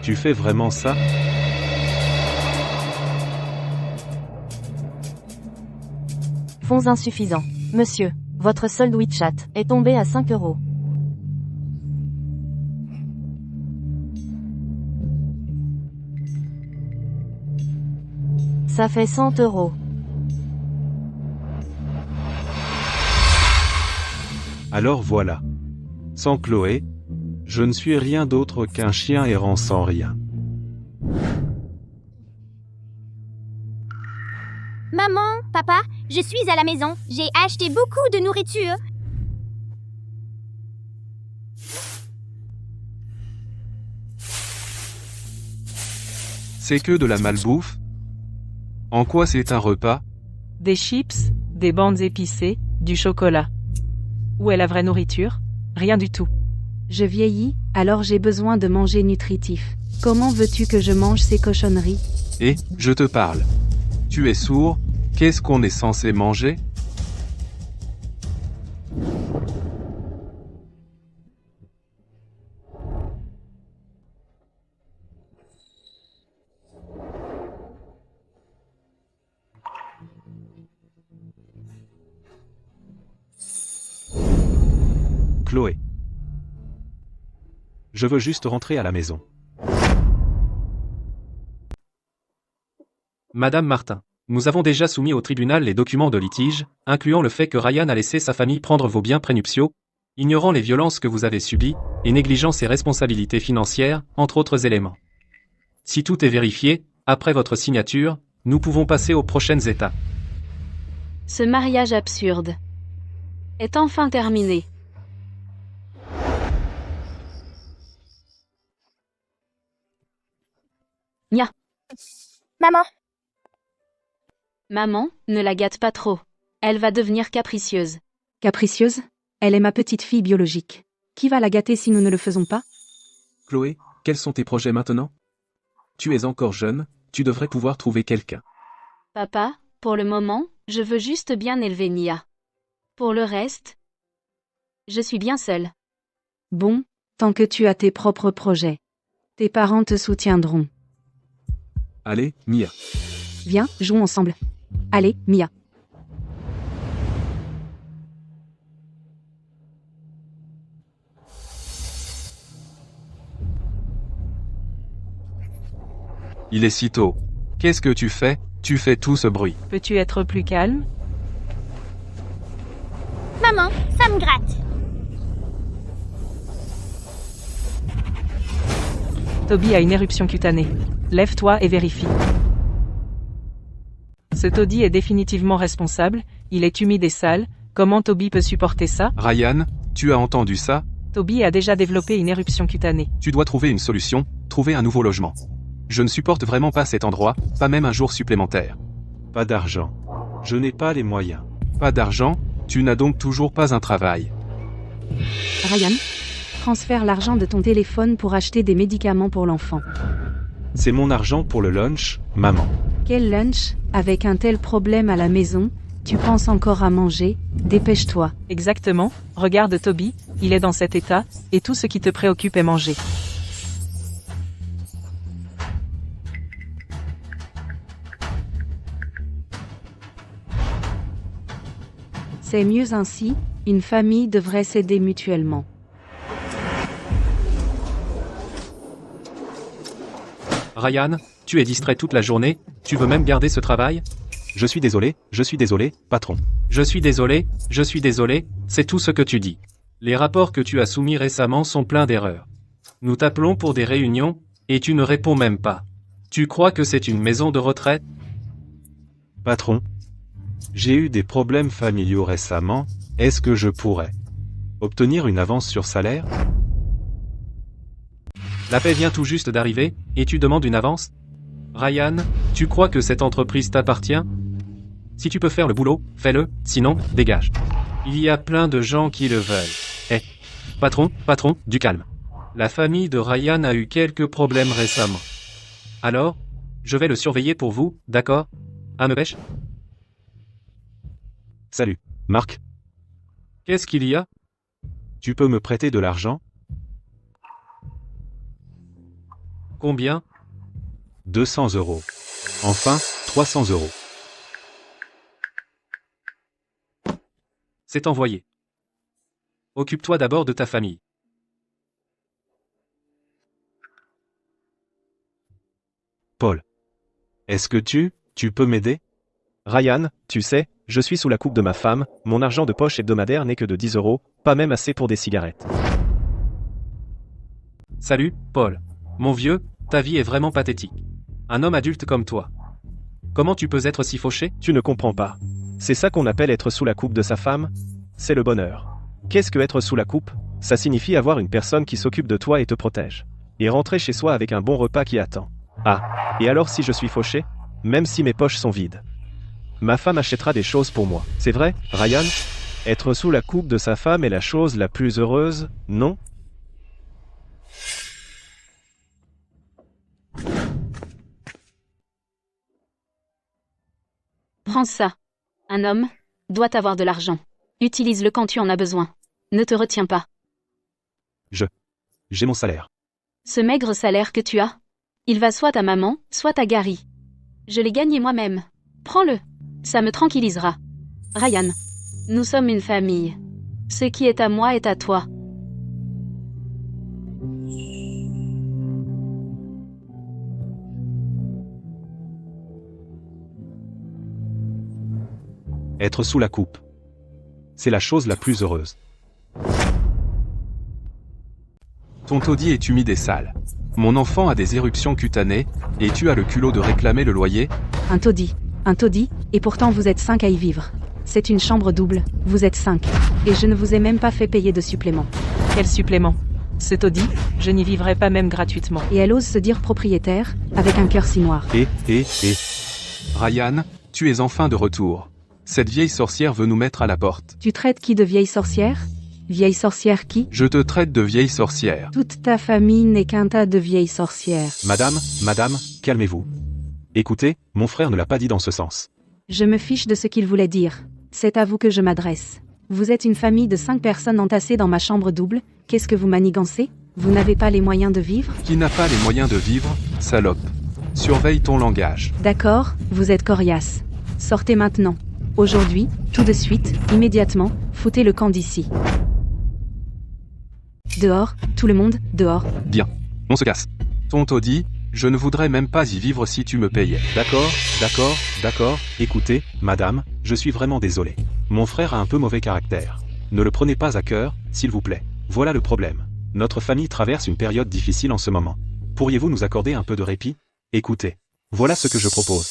Tu fais vraiment ça? Fonds insuffisants. Monsieur, votre solde WeChat est tombé à 5 €. Ça fait 100 €. Alors voilà. Sans Chloé, je ne suis rien d'autre qu'un chien errant sans rien. Maman, papa, je suis à la maison. J'ai acheté beaucoup de nourriture. C'est que de la malbouffe? En quoi c'est un repas? Des chips, des bandes épicées, du chocolat. Où est la vraie nourriture? Rien du tout. Je vieillis, alors j'ai besoin de manger nutritif. Comment veux-tu que je mange ces cochonneries? Et, je te parle. Tu es sourd? Qu'est-ce qu'on est censé manger? Chloé. Je veux juste rentrer à la maison. Madame Martin, nous avons déjà soumis au tribunal les documents de litige, incluant le fait que Ryan a laissé sa famille prendre vos biens prénuptiaux, ignorant les violences que vous avez subies, et négligeant ses responsabilités financières, entre autres éléments. Si tout est vérifié, après votre signature, nous pouvons passer aux prochaines étapes. Ce mariage absurde est enfin terminé. Nya. Maman, Maman, ne la gâte pas trop. Elle va devenir capricieuse. Capricieuse? Elle est ma petite fille biologique. Qui va la gâter si nous ne le faisons pas? Chloé, quels sont tes projets maintenant? Tu es encore jeune, tu devrais pouvoir trouver quelqu'un. Papa, pour le moment, je veux juste bien élever Nia. Pour le reste, je suis bien seule. Bon, tant que tu as tes propres projets. Tes parents te soutiendront. Allez, Mia. Viens, jouons ensemble. Allez, Mia. Il est si tôt. Qu'est-ce que tu fais? Tu fais tout ce bruit. Peux-tu être plus calme? maman, ça me gratte. Toby a une éruption cutanée. Lève-toi et vérifie. Ce Toddy est définitivement responsable, il est humide et sale, comment Toby peut supporter ça? Ryan, tu as entendu ça? Toby a déjà développé une éruption cutanée. Tu dois trouver une solution, trouver un nouveau logement. Je ne supporte vraiment pas cet endroit, pas même un jour supplémentaire. Pas d'argent. Je n'ai pas les moyens. Pas d'argent? Tu n'as donc toujours pas un travail. Ryan, transfère l'argent de ton téléphone pour acheter des médicaments pour l'enfant. C'est mon argent pour le lunch, maman. Quel lunch? Avec un tel problème à la maison, tu penses encore à manger? Dépêche-toi. Exactement, regarde Toby, il est dans cet état, et tout ce qui te préoccupe est manger. C'est mieux ainsi, une famille devrait s'aider mutuellement. Ryan, tu es distrait toute la journée, tu veux même garder ce travail? Je suis désolé, patron. Je suis désolé, c'est tout ce que tu dis. Les rapports que tu as soumis récemment sont pleins d'erreurs. Nous t'appelons pour des réunions, et tu ne réponds même pas. Tu crois que c'est une maison de retraite? Patron, j'ai eu des problèmes familiaux récemment, est-ce que je pourrais obtenir une avance sur salaire? La paie vient tout juste d'arriver, et tu demandes une avance? Ryan, tu crois que cette entreprise t'appartient? Si tu peux faire le boulot, fais-le, sinon, dégage. Il y a plein de gens qui le veulent. Eh, patron, du calme. La famille de Ryan a eu quelques problèmes récemment. Alors, je vais le surveiller pour vous, d'accord? À me pêche? Salut, Marc. Qu'est-ce qu'il y a? Tu peux me prêter de l'argent? Combien? 200 €. Enfin, 300 €. C'est envoyé. Occupe-toi d'abord de ta famille. Paul. Est-ce que tu peux m'aider? Ryan, tu sais, Je suis sous la coupe de ma femme, mon argent de poche hebdomadaire n'est que de 10 €, pas même assez pour des cigarettes. Salut, Paul. Mon vieux, ta vie est vraiment pathétique. Un homme adulte comme toi. Comment tu peux être si fauché? Tu ne comprends pas. C'est ça qu'on appelle être sous la coupe de sa femme? C'est le bonheur. Qu'est-ce que être sous la coupe? Ça signifie avoir une personne qui s'occupe de toi et te protège. Et rentrer chez soi avec un bon repas qui attend. Ah, et alors si je suis fauché? Même si mes poches sont vides. Ma femme achètera des choses pour moi. C'est vrai, Ryan? Être sous la coupe de sa femme est la chose la plus heureuse, non? Prends ça. Un homme doit avoir de l'argent. Utilise-le quand tu en as besoin. Ne te retiens pas. J'ai mon salaire. Ce maigre salaire que tu as, il va soit à maman, soit à Gary. Je l'ai gagné moi-même. Prends-le. Ça me tranquillisera. Ryan, nous sommes une famille. Ce qui est à moi est à toi. Être sous la coupe. C'est la chose la plus heureuse. Ton taudis est humide et sale. Mon enfant a des éruptions cutanées, et tu as le culot de réclamer le loyer? Un taudis, et pourtant vous êtes 5 à y vivre. C'est une chambre double, vous êtes 5. Et je ne vous ai même pas fait payer de supplément. Quel supplément? Ce taudis, je n'y vivrai pas même gratuitement. Et elle ose se dire propriétaire, avec un cœur si noir. Ryan, tu es enfin de retour. Cette vieille sorcière veut nous mettre à la porte. Tu traites qui de vieille sorcière? Vieille sorcière qui? Je te traite de vieille sorcière. Toute ta famille n'est qu'un tas de vieilles sorcières. Madame, calmez-vous. Écoutez, mon frère ne l'a pas dit dans ce sens. Je me fiche de ce qu'il voulait dire. C'est à vous que je m'adresse. Vous êtes une famille de 5 personnes entassées dans ma chambre double. Qu'est-ce que vous manigancez? Vous n'avez pas les moyens de vivre? Qui n'a pas les moyens de vivre, salope? Surveille ton langage. D'accord, vous êtes coriace. Sortez maintenant. Aujourd'hui, tout de suite, immédiatement, foutez le camp d'ici. Dehors, tout le monde, dehors. Bien. On se casse. Ton taudis, je ne voudrais même pas y vivre si tu me payais. D'accord. Écoutez, madame, je suis vraiment désolé. Mon frère a un peu mauvais caractère. Ne le prenez pas à cœur, s'il vous plaît. Voilà le problème. Notre famille traverse une période difficile en ce moment. Pourriez-vous nous accorder un peu de répit? Écoutez. Voilà ce que je propose.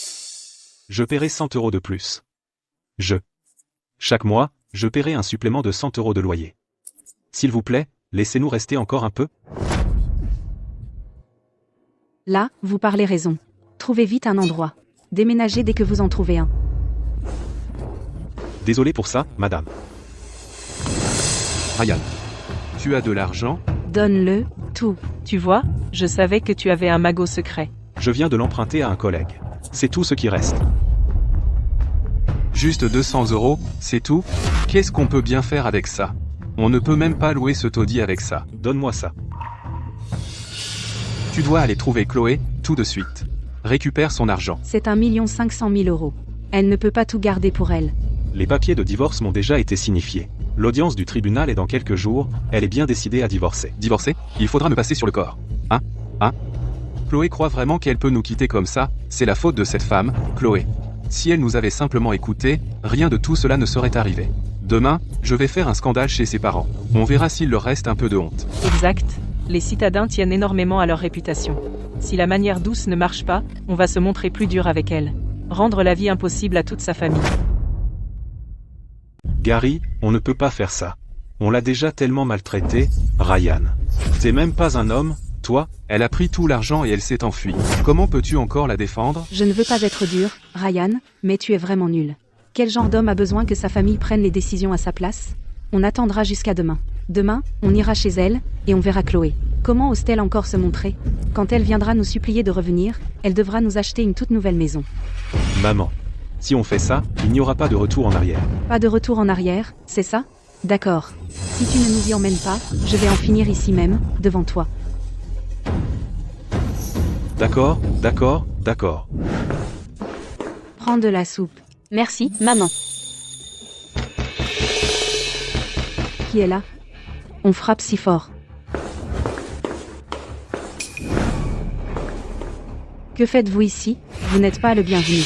Je paierai 100 € de plus. Chaque mois, je paierai un supplément de 100 € de loyer. S'il vous plaît, laissez-nous rester encore un peu. Là, vous parlez raison. Trouvez vite un endroit. Déménagez dès que vous en trouvez un. Désolé pour ça, madame. Ryan, tu as de l'argent? Donne-le, tout. Tu vois, je savais que tu avais un magot secret. Je viens de l'emprunter à un collègue. C'est tout ce qui reste. Juste 200 €, c'est tout? Qu'est-ce qu'on peut bien faire avec ça? On ne peut même pas louer ce taudis avec ça. Donne-moi ça. Tu dois aller trouver Chloé, tout de suite. Récupère son argent. C'est 1 500 000 €. Elle ne peut pas tout garder pour elle. Les papiers de divorce m'ont déjà été signifiés. L'audience du tribunal est dans quelques jours, elle est bien décidée à divorcer. Divorcer? Il faudra me passer sur le corps. Hein? Chloé croit vraiment qu'elle peut nous quitter comme ça? C'est la faute de cette femme, Chloé. Si elle nous avait simplement écoutés, rien de tout cela ne serait arrivé. Demain, je vais faire un scandale chez ses parents. On verra s'il leur reste un peu de honte. Exact. Les citadins tiennent énormément à leur réputation. Si la manière douce ne marche pas, on va se montrer plus dur avec elle. Rendre la vie impossible à toute sa famille. Gary, on ne peut pas faire ça. On l'a déjà tellement maltraité, Ryan. T'es même pas un homme, toi? Elle a pris tout l'argent et elle s'est enfuie. Comment peux-tu encore la défendre? Je ne veux pas être dur, Ryan, mais tu es vraiment nul. Quel genre d'homme a besoin que sa famille prenne les décisions à sa place? On attendra jusqu'à demain. Demain, on ira chez elle, et on verra Chloé. Comment ose-t-elle encore se montrer? Quand elle viendra nous supplier de revenir, elle devra nous acheter une toute nouvelle maison. Maman, si on fait ça, il n'y aura pas de retour en arrière. Pas de retour en arrière, c'est ça? D'accord. Si tu ne nous y emmènes pas, je vais en finir ici même, devant toi. D'accord. Prends de la soupe. Merci, maman. Qui est là? On frappe si fort. Que faites-vous ici? Vous n'êtes pas le bienvenu.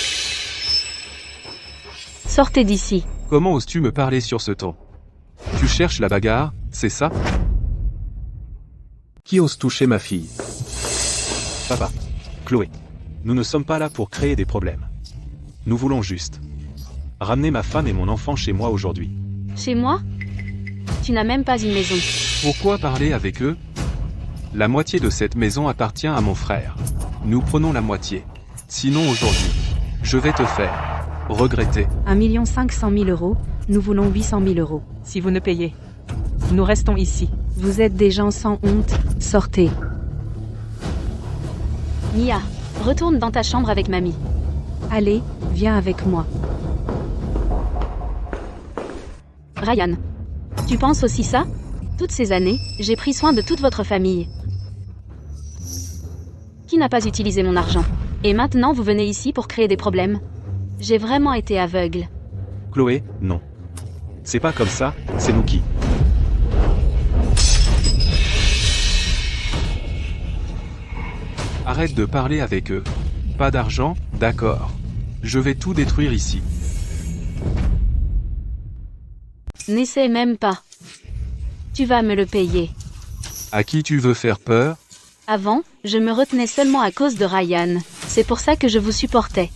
Sortez d'ici. Comment oses-tu me parler sur ce ton? Tu cherches la bagarre, c'est ça? Qui ose toucher ma fille? Papa. Chloé. Nous ne sommes pas là pour créer des problèmes. Nous voulons juste ramener ma femme et mon enfant chez moi aujourd'hui. Chez moi? Tu n'as même pas une maison. Pourquoi parler avec eux? La moitié de cette maison appartient à mon frère. Nous prenons la moitié. Sinon aujourd'hui, je vais te faire regretter. 1 500 000 euros, nous voulons 800 000 euros. Si vous ne payez, nous restons ici. Vous êtes des gens sans honte, sortez. Mia, retourne dans ta chambre avec mamie. Allez, viens avec moi. Ryan, tu penses aussi ça? Toutes ces années, j'ai pris soin de toute votre famille. Qui n'a pas utilisé mon argent? Et maintenant vous venez ici pour créer des problèmes? J'ai vraiment été aveugle. Chloé, non. C'est pas comme ça, c'est nous qui. Arrête de parler avec eux. Pas d'argent, d'accord. Je vais tout détruire ici. N'essaie même pas. Tu vas me le payer. À qui tu veux faire peur? Avant, je me retenais seulement à cause de Ryan. C'est pour ça que je vous supportais.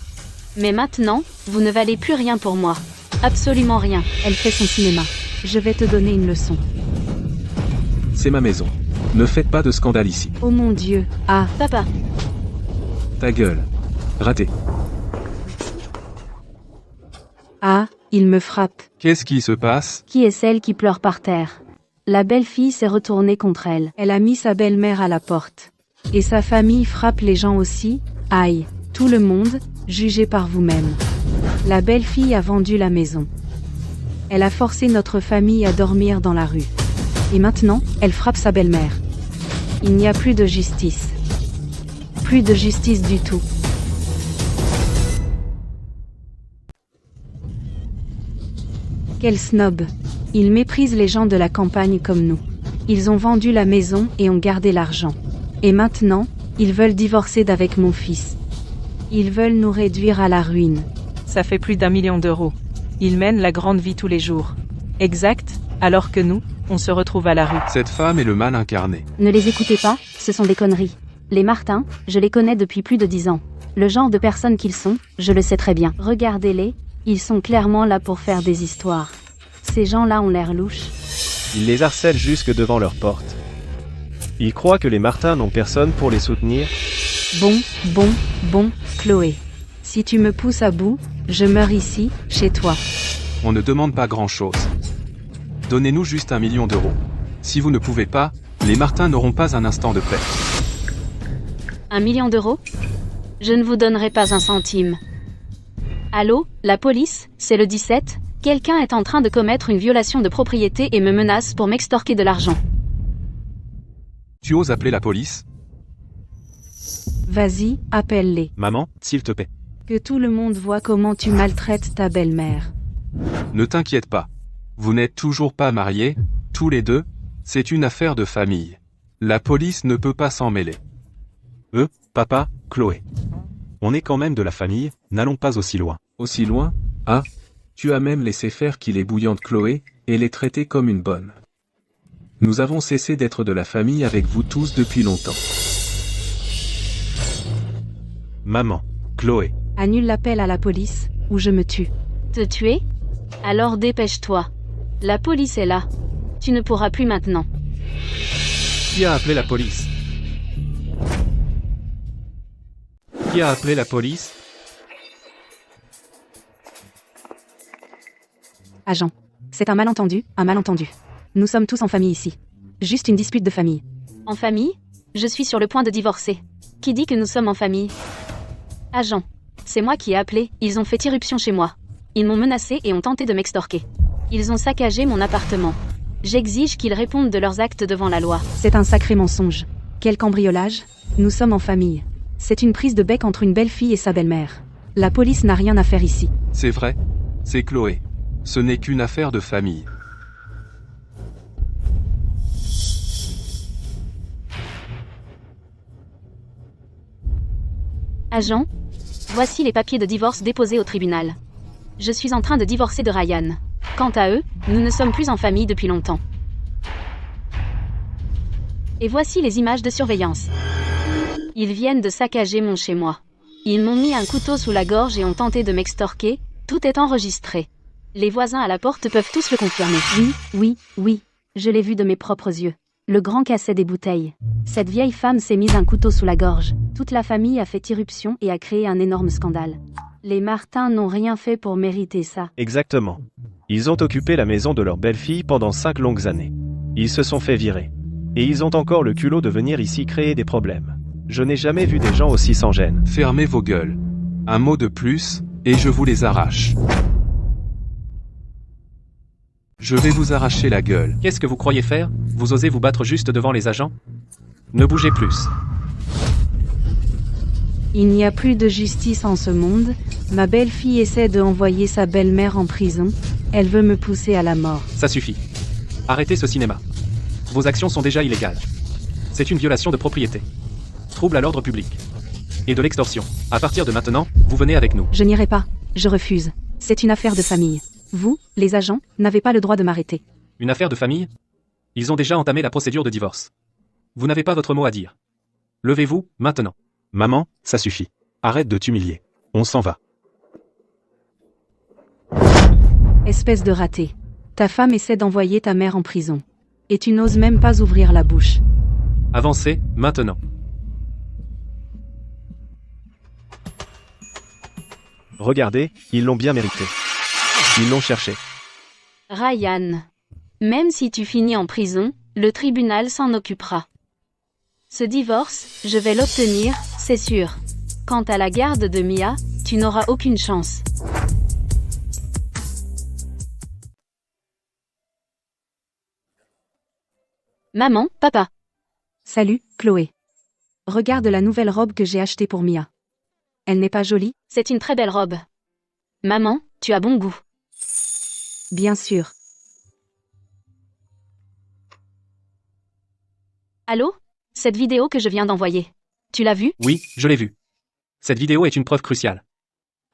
Mais maintenant, vous ne valez plus rien pour moi. Absolument rien. Elle fait son cinéma. Je vais te donner une leçon. C'est ma maison. Ne faites pas de scandale ici. Oh mon Dieu. Ah, Papa, Ta gueule. Raté. ah, il me frappe. Qu'est-ce qui se passe? qui est celle qui pleure par terre? La belle-fille s'est retournée contre elle. Elle a mis sa belle-mère à la porte. Et sa famille frappe les gens aussi. Aïe. Tout le monde, jugez par vous-même. La belle-fille a vendu la maison. Elle a forcé notre famille à dormir dans la rue. Et maintenant, elle frappe sa belle-mère. Il n'y a plus de justice. Plus de justice du tout. Quel snob. Ils méprisent les gens de la campagne comme nous. Ils ont vendu la maison et ont gardé l'argent. Et maintenant, ils veulent divorcer d'avec mon fils. Ils veulent nous réduire à la ruine. Ça fait plus d'1 million d'euros. Ils mènent la grande vie tous les jours. Exact, alors que nous, on se retrouve à la rue. Cette femme est le mal incarné. Ne les écoutez pas, ce sont des conneries. Les Martin, je les connais depuis plus de 10 ans. Le genre de personnes qu'ils sont, je le sais très bien. Regardez-les, ils sont clairement là pour faire des histoires. Ces gens-là ont l'air louches. Ils les harcèlent jusque devant leur porte. Ils croient que les Martin n'ont personne pour les soutenir. Bon, Chloé. Si tu me pousses à bout, je meurs ici, chez toi. On ne demande pas grand-chose. Donnez-nous juste 1 million d'euros. Si vous ne pouvez pas, les Martin n'auront pas un instant de paix. 1 million d'euros? Je ne vous donnerai pas un centime. Allô, la police, c'est le 17? Quelqu'un est en train de commettre une violation de propriété et me menace pour m'extorquer de l'argent. Tu oses appeler la police? Vas-y, appelle-les. Maman, s'il te plaît. Que tout le monde voit comment tu maltraites ta belle-mère. Ne t'inquiète pas. Vous n'êtes toujours pas mariés, tous les deux, c'est une affaire de famille. La police ne peut pas s'en mêler. Papa, Chloé. On est quand même de la famille, n'allons pas aussi loin. Aussi loin? Ah. Tu as même laissé faire qu'il est bouillante Chloé, et les traiter comme une bonne. Nous avons cessé d'être de la famille avec vous tous depuis longtemps. Maman, Chloé. Annule l'appel à la police, ou je me tue. Te tuer? Alors dépêche-toi. La police est là. Tu ne pourras plus maintenant. Qui a appelé la police? Qui a appelé la police? Agent. C'est un malentendu. Nous sommes tous en famille ici. Juste une dispute de famille. En famille? Je suis sur le point de divorcer. Qui dit que nous sommes en famille? Agent. C'est moi qui ai appelé, ils ont fait irruption chez moi. Ils m'ont menacé et ont tenté de m'extorquer. Ils ont saccagé mon appartement. J'exige qu'ils répondent de leurs actes devant la loi. C'est un sacré mensonge. Quel cambriolage? Nous sommes en famille. C'est une prise de bec entre une belle-fille et sa belle-mère. La police n'a rien à faire ici. C'est vrai. C'est Chloé. Ce n'est qu'une affaire de famille. Agent, voici les papiers de divorce déposés au tribunal. Je suis en train de divorcer de Ryan. Quant à eux, nous ne sommes plus en famille depuis longtemps. Et voici les images de surveillance. Ils viennent de saccager mon chez-moi. Ils m'ont mis un couteau sous la gorge et ont tenté de m'extorquer, tout est enregistré. Les voisins à la porte peuvent tous le confirmer. Oui, je l'ai vu de mes propres yeux. Le grand cassait des bouteilles. Cette vieille femme s'est mise un couteau sous la gorge. Toute la famille a fait irruption et a créé un énorme scandale. Les Martin n'ont rien fait pour mériter ça. Exactement. Ils ont occupé la maison de leur belle-fille pendant 5 longues années. Ils se sont fait virer. Et ils ont encore le culot de venir ici créer des problèmes. Je n'ai jamais vu des gens aussi sans gêne. Fermez vos gueules. Un mot de plus, et je vous les arrache. Je vais vous arracher la gueule. Qu'est-ce que vous croyez faire? Vous osez vous battre juste devant les agents? Ne bougez plus. Il n'y a plus de justice en ce monde. Ma belle-fille essaie de envoyer sa belle-mère en prison. Elle veut me pousser à la mort. Ça suffit. Arrêtez ce cinéma. Vos actions sont déjà illégales. C'est une violation de propriété. Trouble à l'ordre public. Et de l'extorsion. À partir de maintenant, vous venez avec nous. Je n'irai pas. Je refuse. C'est une affaire de famille. Vous, les agents, n'avez pas le droit de m'arrêter. Une affaire de famille? Ils ont déjà entamé la procédure de divorce. Vous n'avez pas votre mot à dire. Levez-vous, maintenant. Maman, ça suffit. Arrête de t'humilier. On s'en va. Espèce de raté. Ta femme essaie d'envoyer ta mère en prison. Et tu n'oses même pas ouvrir la bouche. Avancez, maintenant. Regardez, ils l'ont bien mérité. Ils l'ont cherché. Ryan. Même si tu finis en prison, le tribunal s'en occupera. Ce divorce, je vais l'obtenir, c'est sûr. Quant à la garde de Mia, tu n'auras aucune chance. Maman, papa. Salut, Chloé. Regarde la nouvelle robe que j'ai achetée pour Mia. Elle n'est pas jolie? C'est une très belle robe. Maman, tu as bon goût. Bien sûr. Allô? Cette vidéo que je viens d'envoyer. Tu l'as vue? Oui, je l'ai vue. Cette vidéo est une preuve cruciale.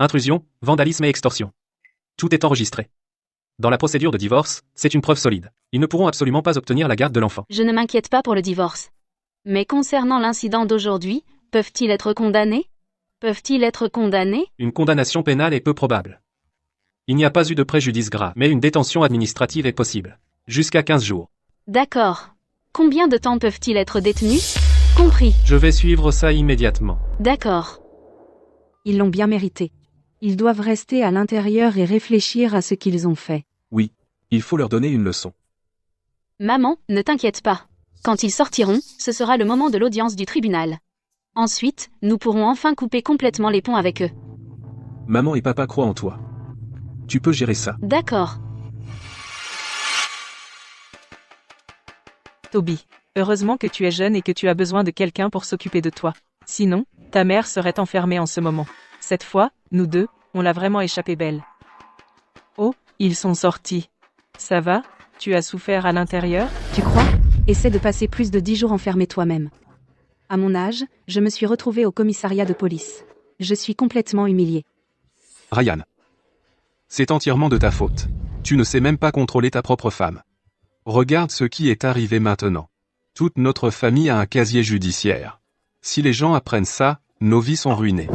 Intrusion, vandalisme et extorsion. Tout est enregistré. Dans la procédure de divorce, c'est une preuve solide. Ils ne pourront absolument pas obtenir la garde de l'enfant. Je ne m'inquiète pas pour le divorce. Mais concernant l'incident d'aujourd'hui, peuvent-ils être condamnés? Peuvent-ils être condamnés? Une condamnation pénale est peu probable. Il n'y a pas eu de préjudice grave, mais une détention administrative est possible. Jusqu'à 15 jours. D'accord. Combien de temps peuvent-ils être détenus? Compris. Je vais suivre ça immédiatement. D'accord. Ils l'ont bien mérité. Ils doivent rester à l'intérieur et réfléchir à ce qu'ils ont fait. Oui, il faut leur donner une leçon. Maman, ne t'inquiète pas. Quand ils sortiront, ce sera le moment de l'audience du tribunal. Ensuite, nous pourrons enfin couper complètement les ponts avec eux. Maman et papa croient en toi. Tu peux gérer ça. D'accord. Toby, heureusement que tu es jeune et que tu as besoin de quelqu'un pour s'occuper de toi. Sinon, ta mère serait enfermée en ce moment. Cette fois, nous deux, on l'a vraiment échappé belle. Oh, ils sont sortis. Ça va? Tu as souffert à l'intérieur? Tu crois? Essaie de passer plus de 10 jours enfermé toi-même. À mon âge, je me suis retrouvée au commissariat de police. Je suis complètement humiliée. Ryan. C'est entièrement de ta faute. Tu ne sais même pas contrôler ta propre femme. Regarde ce qui est arrivé maintenant. Toute notre famille a un casier judiciaire. Si les gens apprennent ça, nos vies sont ruinées.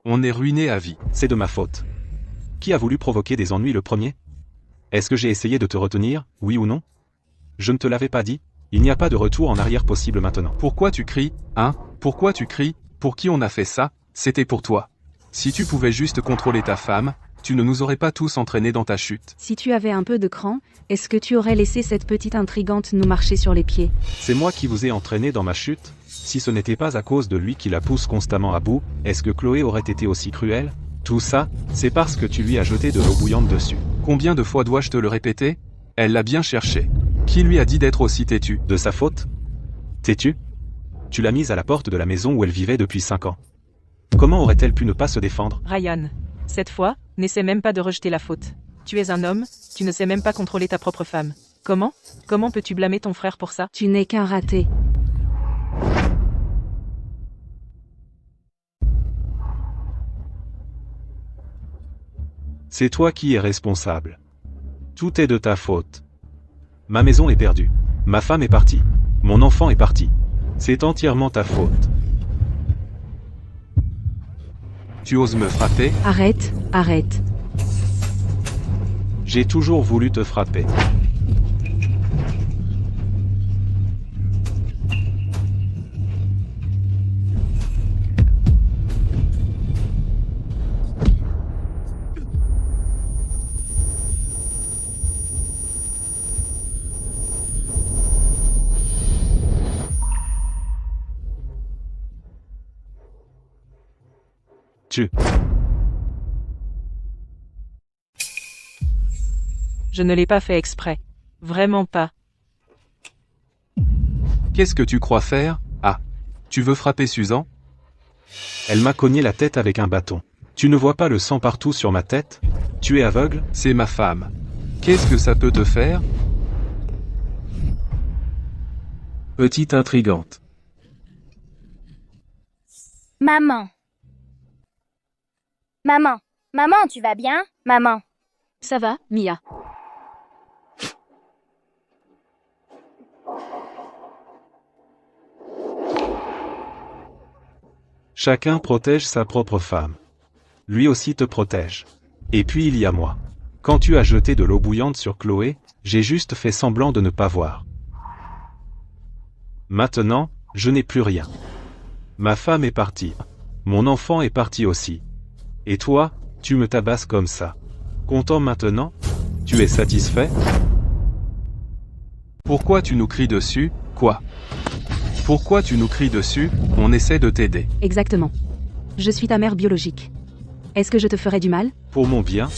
On est ruinés à vie. C'est de ma faute. Qui a voulu provoquer des ennuis le premier? Est-ce que j'ai essayé de te retenir, oui ou non? Je ne te l'avais pas dit? Il n'y a pas de retour en arrière possible maintenant. Pourquoi tu cries, hein? Pourquoi tu cries? Pour qui on a fait ça? C'était pour toi. Si tu pouvais juste contrôler ta femme, tu ne nous aurais pas tous entraînés dans ta chute. Si tu avais un peu de cran, est-ce que tu aurais laissé cette petite intrigante nous marcher sur les pieds? C'est moi qui vous ai entraîné dans ma chute? Si ce n'était pas à cause de lui qui la pousse constamment à bout, est-ce que Chloé aurait été aussi cruelle? Tout ça, c'est parce que tu lui as jeté de l'eau bouillante dessus. Combien de fois dois-je te le répéter? Elle l'a bien cherché. Qui lui a dit d'être aussi têtu? De sa faute? Têtu? Tu l'as mise à la porte de la maison où elle vivait depuis 5 ans. Comment aurait-elle pu ne pas se défendre? Ryan, cette fois, n'essaie même pas de rejeter la faute. Tu es un homme, tu ne sais même pas contrôler ta propre femme. Comment peux-tu blâmer ton frère pour ça? Tu n'es qu'un raté. C'est toi qui es responsable. Tout est de ta faute. Ma maison est perdue. Ma femme est partie. Mon enfant est parti. C'est entièrement ta faute. Tu oses me frapper? Arrête, arrête. J'ai toujours voulu te frapper. Je ne l'ai pas fait exprès. Vraiment pas. Qu'est-ce que tu crois faire? Ah. Tu veux frapper Susan? Elle m'a cogné la tête avec un bâton. Tu ne vois pas le sang partout sur ma tête? Tu es aveugle? C'est ma femme. Qu'est-ce que ça peut te faire? Petite intrigante. Maman. Maman. Maman, tu vas bien? Maman. Ça va, Mia? Chacun protège sa propre femme. Lui aussi te protège. Et puis il y a moi. Quand tu as jeté de l'eau bouillante sur Chloé, j'ai juste fait semblant de ne pas voir. Maintenant, je n'ai plus rien. Ma femme est partie. Mon enfant est parti aussi. Et toi, tu me tabasses comme ça. Content maintenant? Tu es satisfait? Pourquoi tu nous cries dessus? Quoi? Pourquoi tu nous cries dessus? On essaie de t'aider. Exactement. Je suis ta mère biologique. Est-ce que je te ferais du mal? Pour mon bien?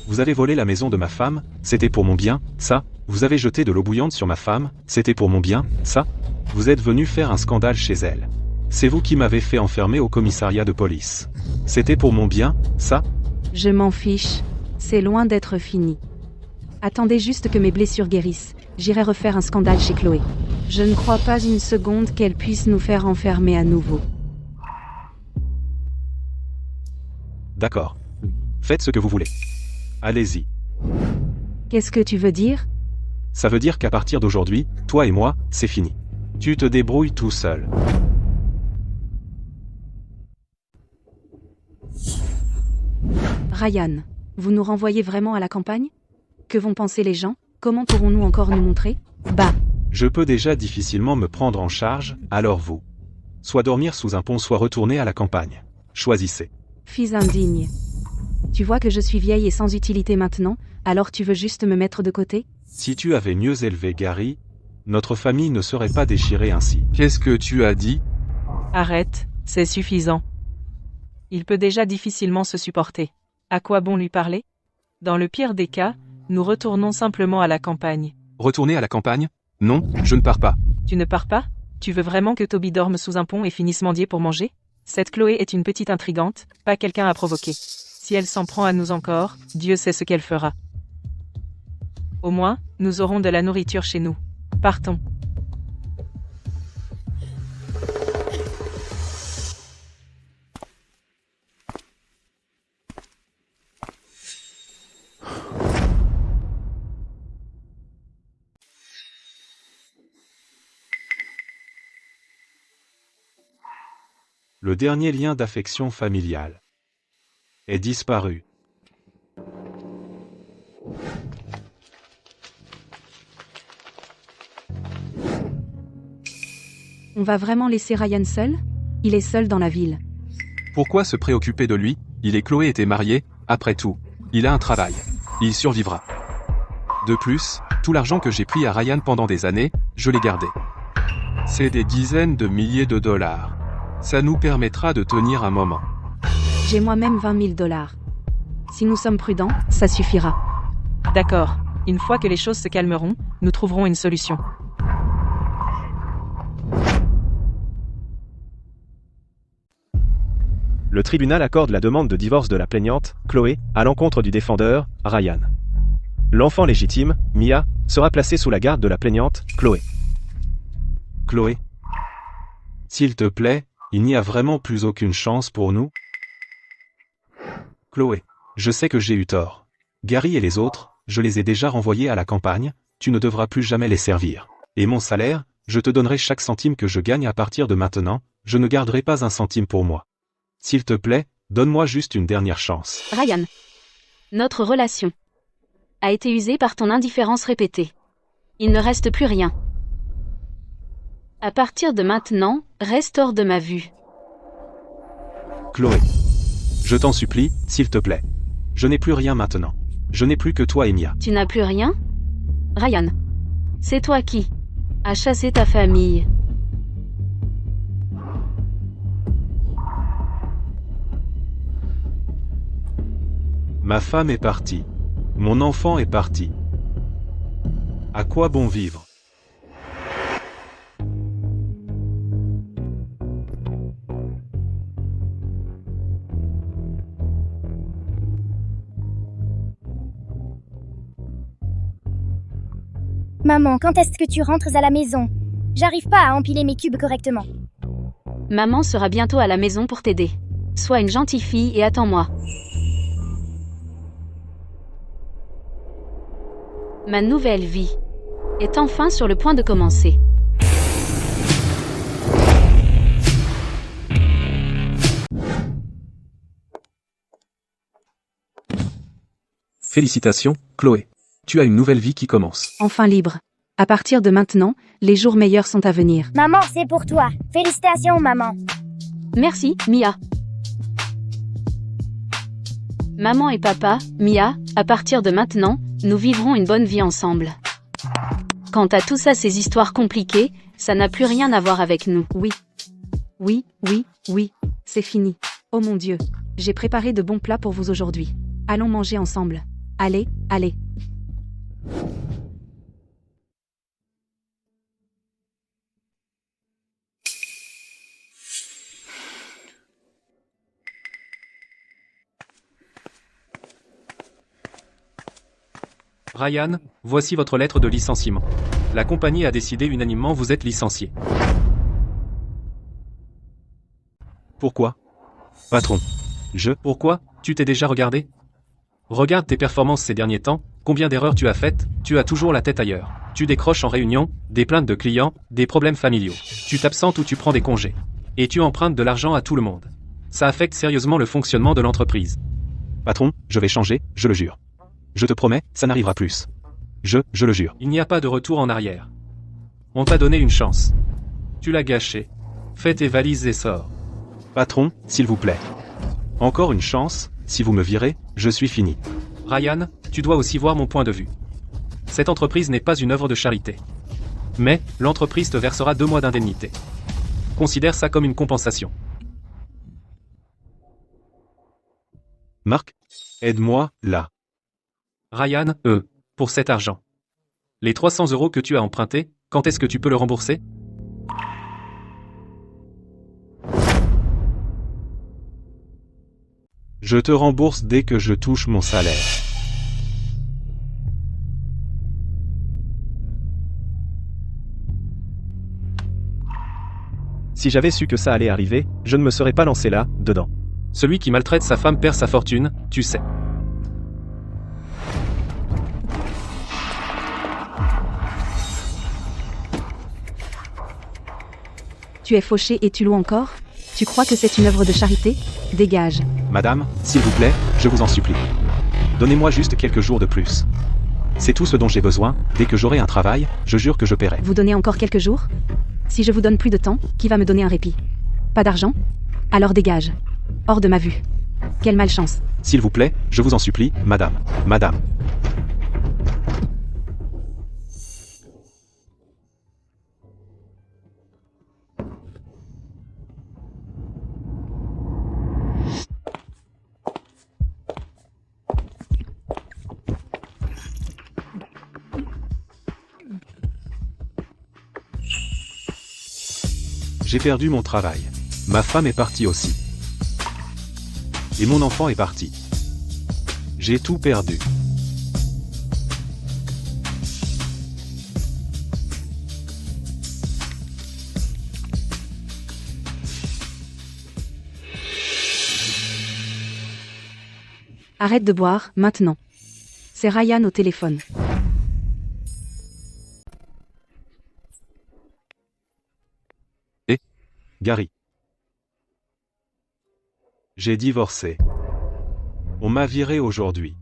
Vous avez volé la maison de ma femme, c'était pour mon bien, ça? Vous avez jeté de l'eau bouillante sur ma femme, c'était pour mon bien, ça? Vous êtes venu faire un scandale chez elle. C'est vous qui m'avez fait enfermer au commissariat de police. C'était pour mon bien, ça? Je m'en fiche. C'est loin d'être fini. Attendez juste que mes blessures guérissent. J'irai refaire un scandale chez Chloé. Je ne crois pas une seconde qu'elle puisse nous faire enfermer à nouveau. D'accord. Faites ce que vous voulez. Allez-y. Qu'est-ce que tu veux dire? Ça veut dire qu'à partir d'aujourd'hui, toi et moi, c'est fini. Tu te débrouilles tout seul. Ryan, vous nous renvoyez vraiment à la campagne? Que vont penser les gens? Comment pourrons-nous encore nous montrer? Bah. Je peux déjà difficilement me prendre en charge, alors vous. Soit dormir sous un pont, soit retourner à la campagne. Choisissez. Fils indigne. Tu vois que je suis vieille et sans utilité maintenant, alors tu veux juste me mettre de côté? Si tu avais mieux élevé Gary, notre famille ne serait pas déchirée ainsi. Qu'est-ce que tu as dit? Arrête, c'est suffisant. Il peut déjà difficilement se supporter. À quoi bon lui parler? Dans le pire des cas, nous retournons simplement à la campagne. Retourner à la campagne? Non, je ne pars pas. Tu ne pars pas? Tu veux vraiment que Toby dorme sous un pont et finisse mendier pour manger? Cette Chloé est une petite intrigante, pas quelqu'un à provoquer. Si elle s'en prend à nous encore, Dieu sait ce qu'elle fera. Au moins, nous aurons de la nourriture chez nous. Partons. Le dernier lien d'affection familiale est disparu. On va vraiment laisser Ryan seul? Il est seul dans la ville. Pourquoi se préoccuper de lui? Il et Chloé étaient mariés, après tout. Il a un travail. Il survivra. De plus, tout l'argent que j'ai pris à Ryan pendant des années, je l'ai gardé. C'est des dizaines de milliers de dollars. Ça nous permettra de tenir un moment. J'ai moi-même 20 000 $. Si nous sommes prudents, ça suffira. D'accord. Une fois que les choses se calmeront, nous trouverons une solution. Le tribunal accorde la demande de divorce de la plaignante, Chloé, à l'encontre du défendeur, Ryan. L'enfant légitime, Mia, sera placé sous la garde de la plaignante, Chloé. Chloé, s'il te plaît, il n'y a vraiment plus aucune chance pour nous? Chloé, Je sais que j'ai eu tort. Gary et les autres, je les ai déjà renvoyés à la campagne, tu ne devras plus jamais les servir. Et mon salaire, je te donnerai chaque centime que je gagne à partir de maintenant, je ne garderai pas un centime pour moi. S'il te plaît, donne-moi juste une dernière chance. Ryan. Notre relation a été usée par ton indifférence répétée. Il ne reste plus rien. À partir de maintenant, reste hors de ma vue. Chloé. Je t'en supplie, s'il te plaît. Je n'ai plus rien maintenant. Je n'ai plus que toi et Mia. Tu n'as plus rien? Ryan. C'est toi qui as chassé ta famille. Ma femme est partie. Mon enfant est parti. À quoi bon vivre? Maman, quand est-ce que tu rentres à la maison? J'arrive pas à empiler mes cubes correctement. Maman sera bientôt à la maison pour t'aider. Sois une gentille fille et attends-moi. Ma nouvelle vie est enfin sur le point de commencer. Félicitations, Chloé. Tu as une nouvelle vie qui commence. Enfin libre. À partir de maintenant, les jours meilleurs sont à venir. Maman, c'est pour toi. Félicitations, maman. Merci, Mia. Maman et papa, Mia, à partir de maintenant, nous vivrons une bonne vie ensemble. Quant à tout ça, ces histoires compliquées, ça n'a plus rien à voir avec nous. Oui. Oui, oui, oui. C'est fini. Oh mon Dieu. J'ai préparé de bons plats pour vous aujourd'hui. Allons manger ensemble. Allez, allez. Ryan, voici votre lettre de licenciement. La compagnie a décidé unanimement vous êtes licencié. Pourquoi? Patron. Pourquoi? Tu t'es déjà regardé? Regarde tes performances ces derniers temps, combien d'erreurs tu as faites, tu as toujours la tête ailleurs. Tu décroches en réunion, des plaintes de clients, des problèmes familiaux. Tu t'absentes ou tu prends des congés. Et tu empruntes de l'argent à tout le monde. Ça affecte sérieusement le fonctionnement de l'entreprise. Patron, je vais changer, je le jure. Je te promets, ça n'arrivera plus. Je le jure. Il n'y a pas de retour en arrière. On t'a donné une chance. Tu l'as gâché. Fais tes valises et sors. Patron, s'il vous plaît. Encore une chance, si vous me virez, je suis fini. Ryan, tu dois aussi voir mon point de vue. Cette entreprise n'est pas une œuvre de charité. Mais, l'entreprise te versera 2 mois d'indemnité. Considère ça comme une compensation. Marc, aide-moi, là. Ryan, pour cet argent. Les 300 € que tu as empruntés, quand est-ce que tu peux le rembourser? Je te rembourse dès que je touche mon salaire. Si j'avais su que ça allait arriver, je ne me serais pas lancé là, dedans. Celui qui maltraite sa femme perd sa fortune, tu sais. Tu es fauché et tu loues encore? Tu crois que c'est une œuvre de charité? Dégage. Madame, s'il vous plaît, je vous en supplie. Donnez-moi juste quelques jours de plus. C'est tout ce dont j'ai besoin, dès que j'aurai un travail, je jure que je paierai. Vous donnez encore quelques jours? Si je vous donne plus de temps, qui va me donner un répit? Pas d'argent? Alors dégage. Hors de ma vue. Quelle malchance. S'il vous plaît, je vous en supplie, madame. Madame. J'ai perdu mon travail. Ma femme est partie aussi. Et mon enfant est parti. J'ai tout perdu. Arrête de boire, maintenant. C'est Ryan au téléphone. Gary. J'ai divorcé. On m'a viré aujourd'hui.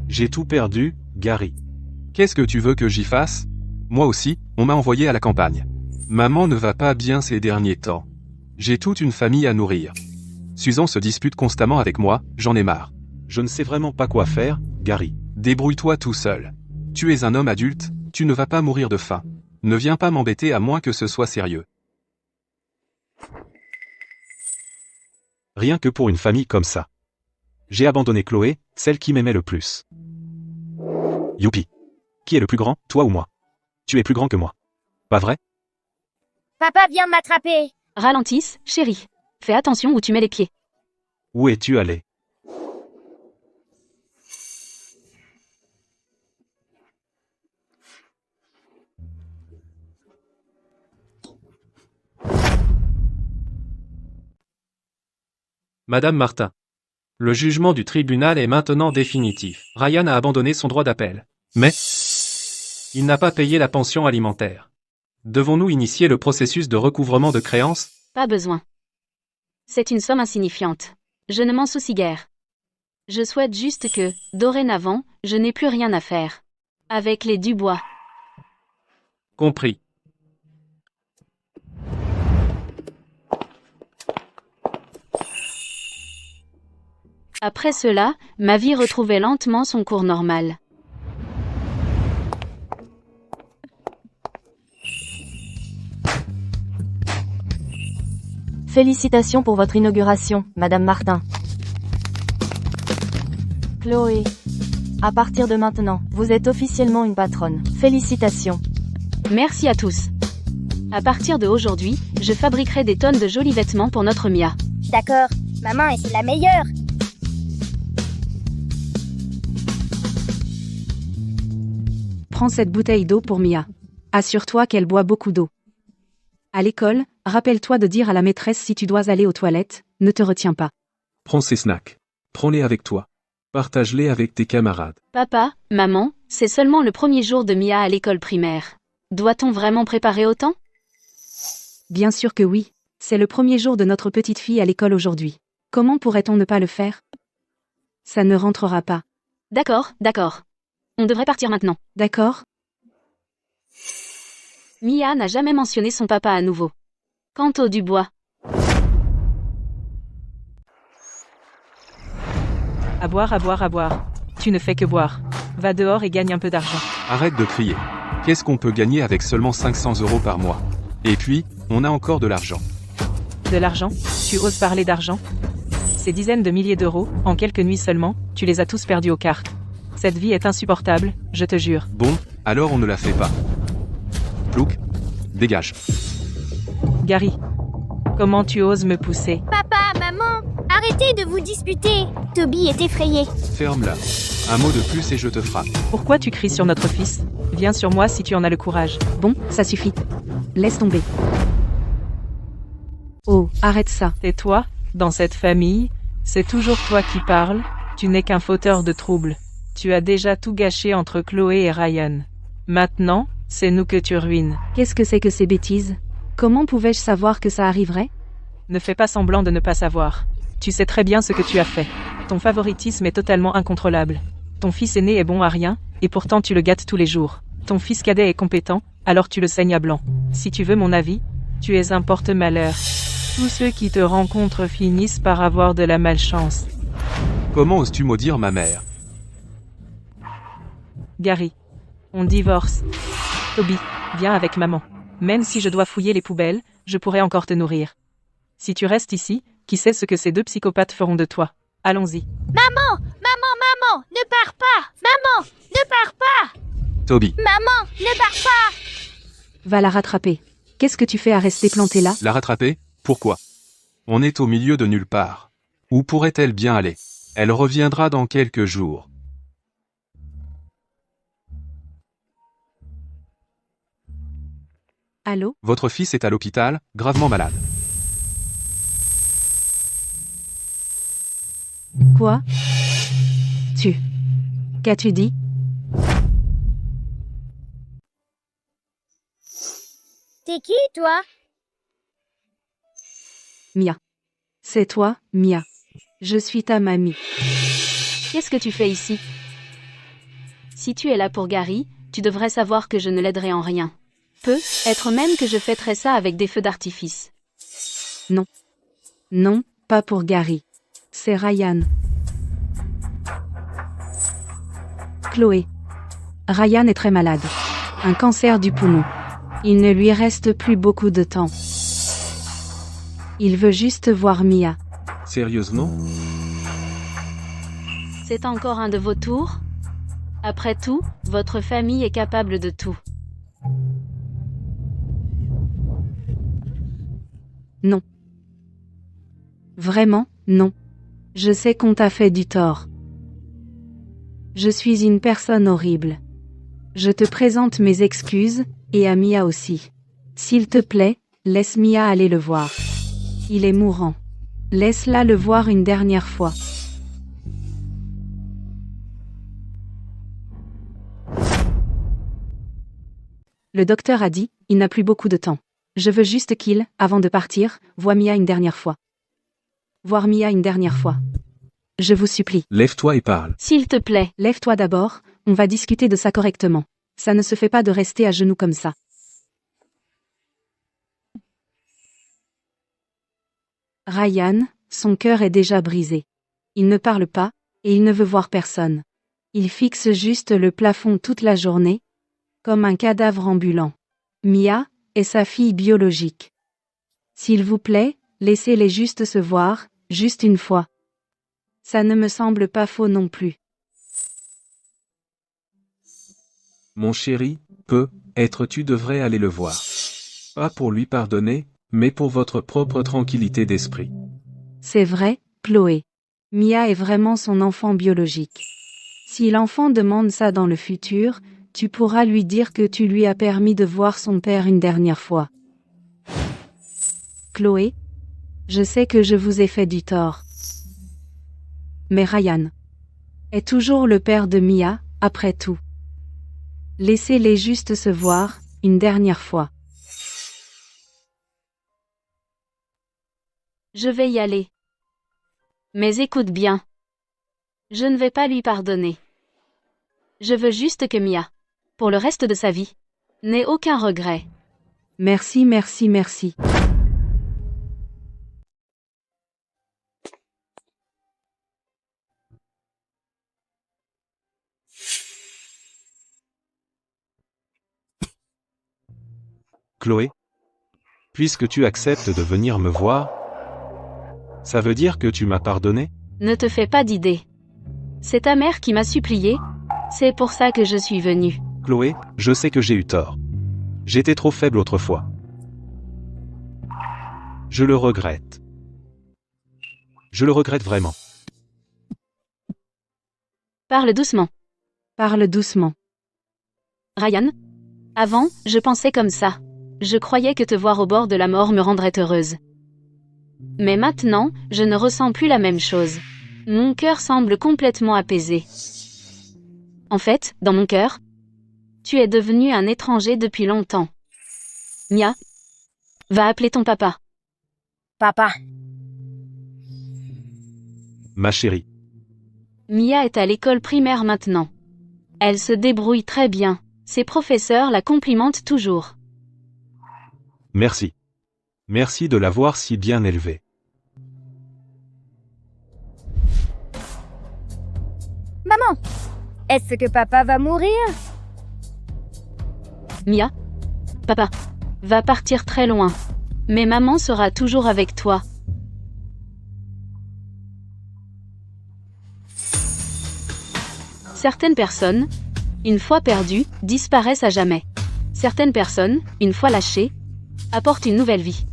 J'ai tout perdu, Gary. Qu'est-ce que tu veux que j'y fasse? Moi aussi, on m'a envoyé à la campagne. Maman ne va pas bien ces derniers temps. J'ai toute une famille à nourrir. Susan se dispute constamment avec moi, j'en ai marre. Je ne sais vraiment pas quoi faire, Gary. Débrouille-toi tout seul. Tu es un homme adulte, tu ne vas pas mourir de faim. Ne viens pas m'embêter à moins que ce soit sérieux. Rien que pour une famille comme ça. J'ai abandonné Chloé, celle qui m'aimait le plus. Youpi. Qui est le plus grand, toi ou moi? Tu es plus grand que moi. Pas vrai? Papa vient m'attraper. Ralentisse, chérie. Fais attention où tu mets les pieds. Où es-tu allé? Madame Martin. Le jugement du tribunal est maintenant définitif. Ryan a abandonné son droit d'appel. Mais il n'a pas payé la pension alimentaire. Devons-nous initier le processus de recouvrement de créances? Pas besoin. C'est une somme insignifiante. Je ne m'en soucie guère. Je souhaite juste que, dorénavant, je n'ai plus rien à faire. Avec les Dubois. Compris. Après cela, ma vie retrouvait lentement son cours normal. Félicitations pour votre inauguration, Madame Martin. Chloé. À partir de maintenant, vous êtes officiellement une patronne. Félicitations. Merci à tous. À partir de aujourd'hui, je fabriquerai des tonnes de jolis vêtements pour notre Mia. D'accord, maman est la meilleure. Prends cette bouteille d'eau pour Mia. Assure-toi qu'elle boit beaucoup d'eau. À l'école, rappelle-toi de dire à la maîtresse si tu dois aller aux toilettes, ne te retiens pas. Prends ces snacks. Prends-les avec toi. Partage-les avec tes camarades. Papa, maman, c'est seulement le premier jour de Mia à l'école primaire. Doit-on vraiment préparer autant? Bien sûr que oui. C'est le premier jour de notre petite fille à l'école aujourd'hui. Comment pourrait-on ne pas le faire? Ça ne rentrera pas. D'accord, d'accord. On devrait partir maintenant. D'accord? Mia n'a jamais mentionné son papa à nouveau. Quant au Dubois. À boire, à boire, à boire. Tu ne fais que boire. Va dehors et gagne un peu d'argent. Arrête de crier. Qu'est-ce qu'on peut gagner avec seulement 500 € par mois? Et puis, on a encore de l'argent. De l'argent? Tu oses parler d'argent? Ces dizaines de milliers d'euros, en quelques nuits seulement, tu les as tous perdus aux cartes. Cette vie est insupportable, je te jure. Bon, alors on ne la fait pas. Plouc, dégage. Gary. Comment tu oses me pousser? Papa, maman, arrêtez de vous disputer. Toby est effrayé. Ferme-la. Un mot de plus et je te frappe. Pourquoi tu cries sur notre fils? Viens sur moi si tu en as le courage. Bon, ça suffit. Laisse tomber. Oh, arrête ça. Tais-toi, dans cette famille, c'est toujours toi qui parles, tu n'es qu'un fauteur de troubles. Tu as déjà tout gâché entre Chloé et Ryan. Maintenant, c'est nous que tu ruines. Qu'est-ce que c'est que ces bêtises? Comment pouvais-je savoir que ça arriverait? Ne fais pas semblant de ne pas savoir. Tu sais très bien ce que tu as fait. Ton favoritisme est totalement incontrôlable. Ton fils aîné est bon à rien, et pourtant tu le gâtes tous les jours. Ton fils cadet est compétent, alors tu le saignes à blanc. Si tu veux mon avis, tu es un porte-malheur. Tous ceux qui te rencontrent finissent par avoir de la malchance. Comment oses-tu maudire ma mère? Gary. On divorce. Toby, viens avec maman. Même si je dois fouiller les poubelles, je pourrai encore te nourrir. Si tu restes ici, qui sait ce que ces deux psychopathes feront de toi? Allons-y. Maman, ne pars pas. Maman, ne pars pas. Toby, Maman, ne pars pas. Va la rattraper. Qu'est-ce que tu fais à rester planté là? la rattraper? Pourquoi? On est au milieu de nulle part. Où pourrait-elle bien aller? Elle reviendra dans quelques jours. Allô? Votre fils est à l'hôpital, gravement malade. Quoi? tu? Qu'as-tu dit? T'es qui, toi? Mia. C'est toi, Mia. Je suis ta mamie. Qu'est-ce que tu fais ici? Si tu es là pour Gary, tu devrais savoir que je ne l'aiderai en rien. Peut être même que je fêterai ça avec des feux d'artifice. Non, pas pour Gary. C'est Ryan. Chloé. Ryan est très malade. Un cancer du poumon. Il ne lui reste plus beaucoup de temps. Il veut juste voir Mia. Sérieusement? C'est encore un de vos tours? Après tout, votre famille est capable de tout. Non. Vraiment, non. Je sais qu'on t'a fait du tort. Je suis une personne horrible. Je te présente mes excuses, et à Mia aussi. S'il te plaît, laisse Mia aller le voir. Il est mourant. Laisse-la le voir une dernière fois. Le docteur a dit, il n'a plus beaucoup de temps. Je veux juste qu'il, avant de partir, voie Mia une dernière fois. Voir Mia une dernière fois. Je vous supplie. Lève-toi et parle. S'il te plaît. Lève-toi d'abord, on va discuter de ça correctement. Ça ne se fait pas de rester à genoux comme ça. Ryan, son cœur est déjà brisé. Il ne parle pas, et il ne veut voir personne. Il fixe juste le plafond toute la journée, comme un cadavre ambulant. Mia est sa fille biologique. S'il vous plaît, laissez-les juste se voir, juste une fois. Ça ne me semble pas faux non plus. Mon chéri, peut-être tu devrais aller le voir. Pas pour lui pardonner, mais pour votre propre tranquillité d'esprit. C'est vrai, Chloé. Mia est vraiment son enfant biologique. Si l'enfant demande ça dans le futur, tu pourras lui dire que tu lui as permis de voir son père une dernière fois. Chloé, je sais que je vous ai fait du tort. Mais Ryan est toujours le père de Mia, après tout. Laissez-les juste se voir, une dernière fois. Je vais y aller. Mais écoute bien. Je ne vais pas lui pardonner. Je veux juste que Mia, pour le reste de sa vie, n'ait aucun regret. Merci, merci, merci. Chloé, puisque tu acceptes de venir me voir, ça veut dire que tu m'as pardonné? Ne te fais pas d'idée. C'est ta mère qui m'a supplié. C'est pour ça que je suis venue. Chloé, je sais que j'ai eu tort. J'étais trop faible autrefois. Je le regrette. Je le regrette vraiment. Parle doucement. Parle doucement. Ryan? Avant, je pensais comme ça. Je croyais que te voir au bord de la mort me rendrait heureuse. Mais maintenant, je ne ressens plus la même chose. Mon cœur semble complètement apaisé. En fait, dans mon cœur, tu es devenu un étranger depuis longtemps. Mia, va appeler ton papa. Papa. Ma chérie. Mia est à l'école primaire maintenant. Elle se débrouille très bien. Ses professeurs la complimentent toujours. Merci. Merci de l'avoir si bien élevée. Maman, est-ce que papa va mourir? Mia, papa va partir très loin. Mais maman sera toujours avec toi. Certaines personnes, une fois perdues, disparaissent à jamais. Certaines personnes, une fois lâchées, apportent une nouvelle vie.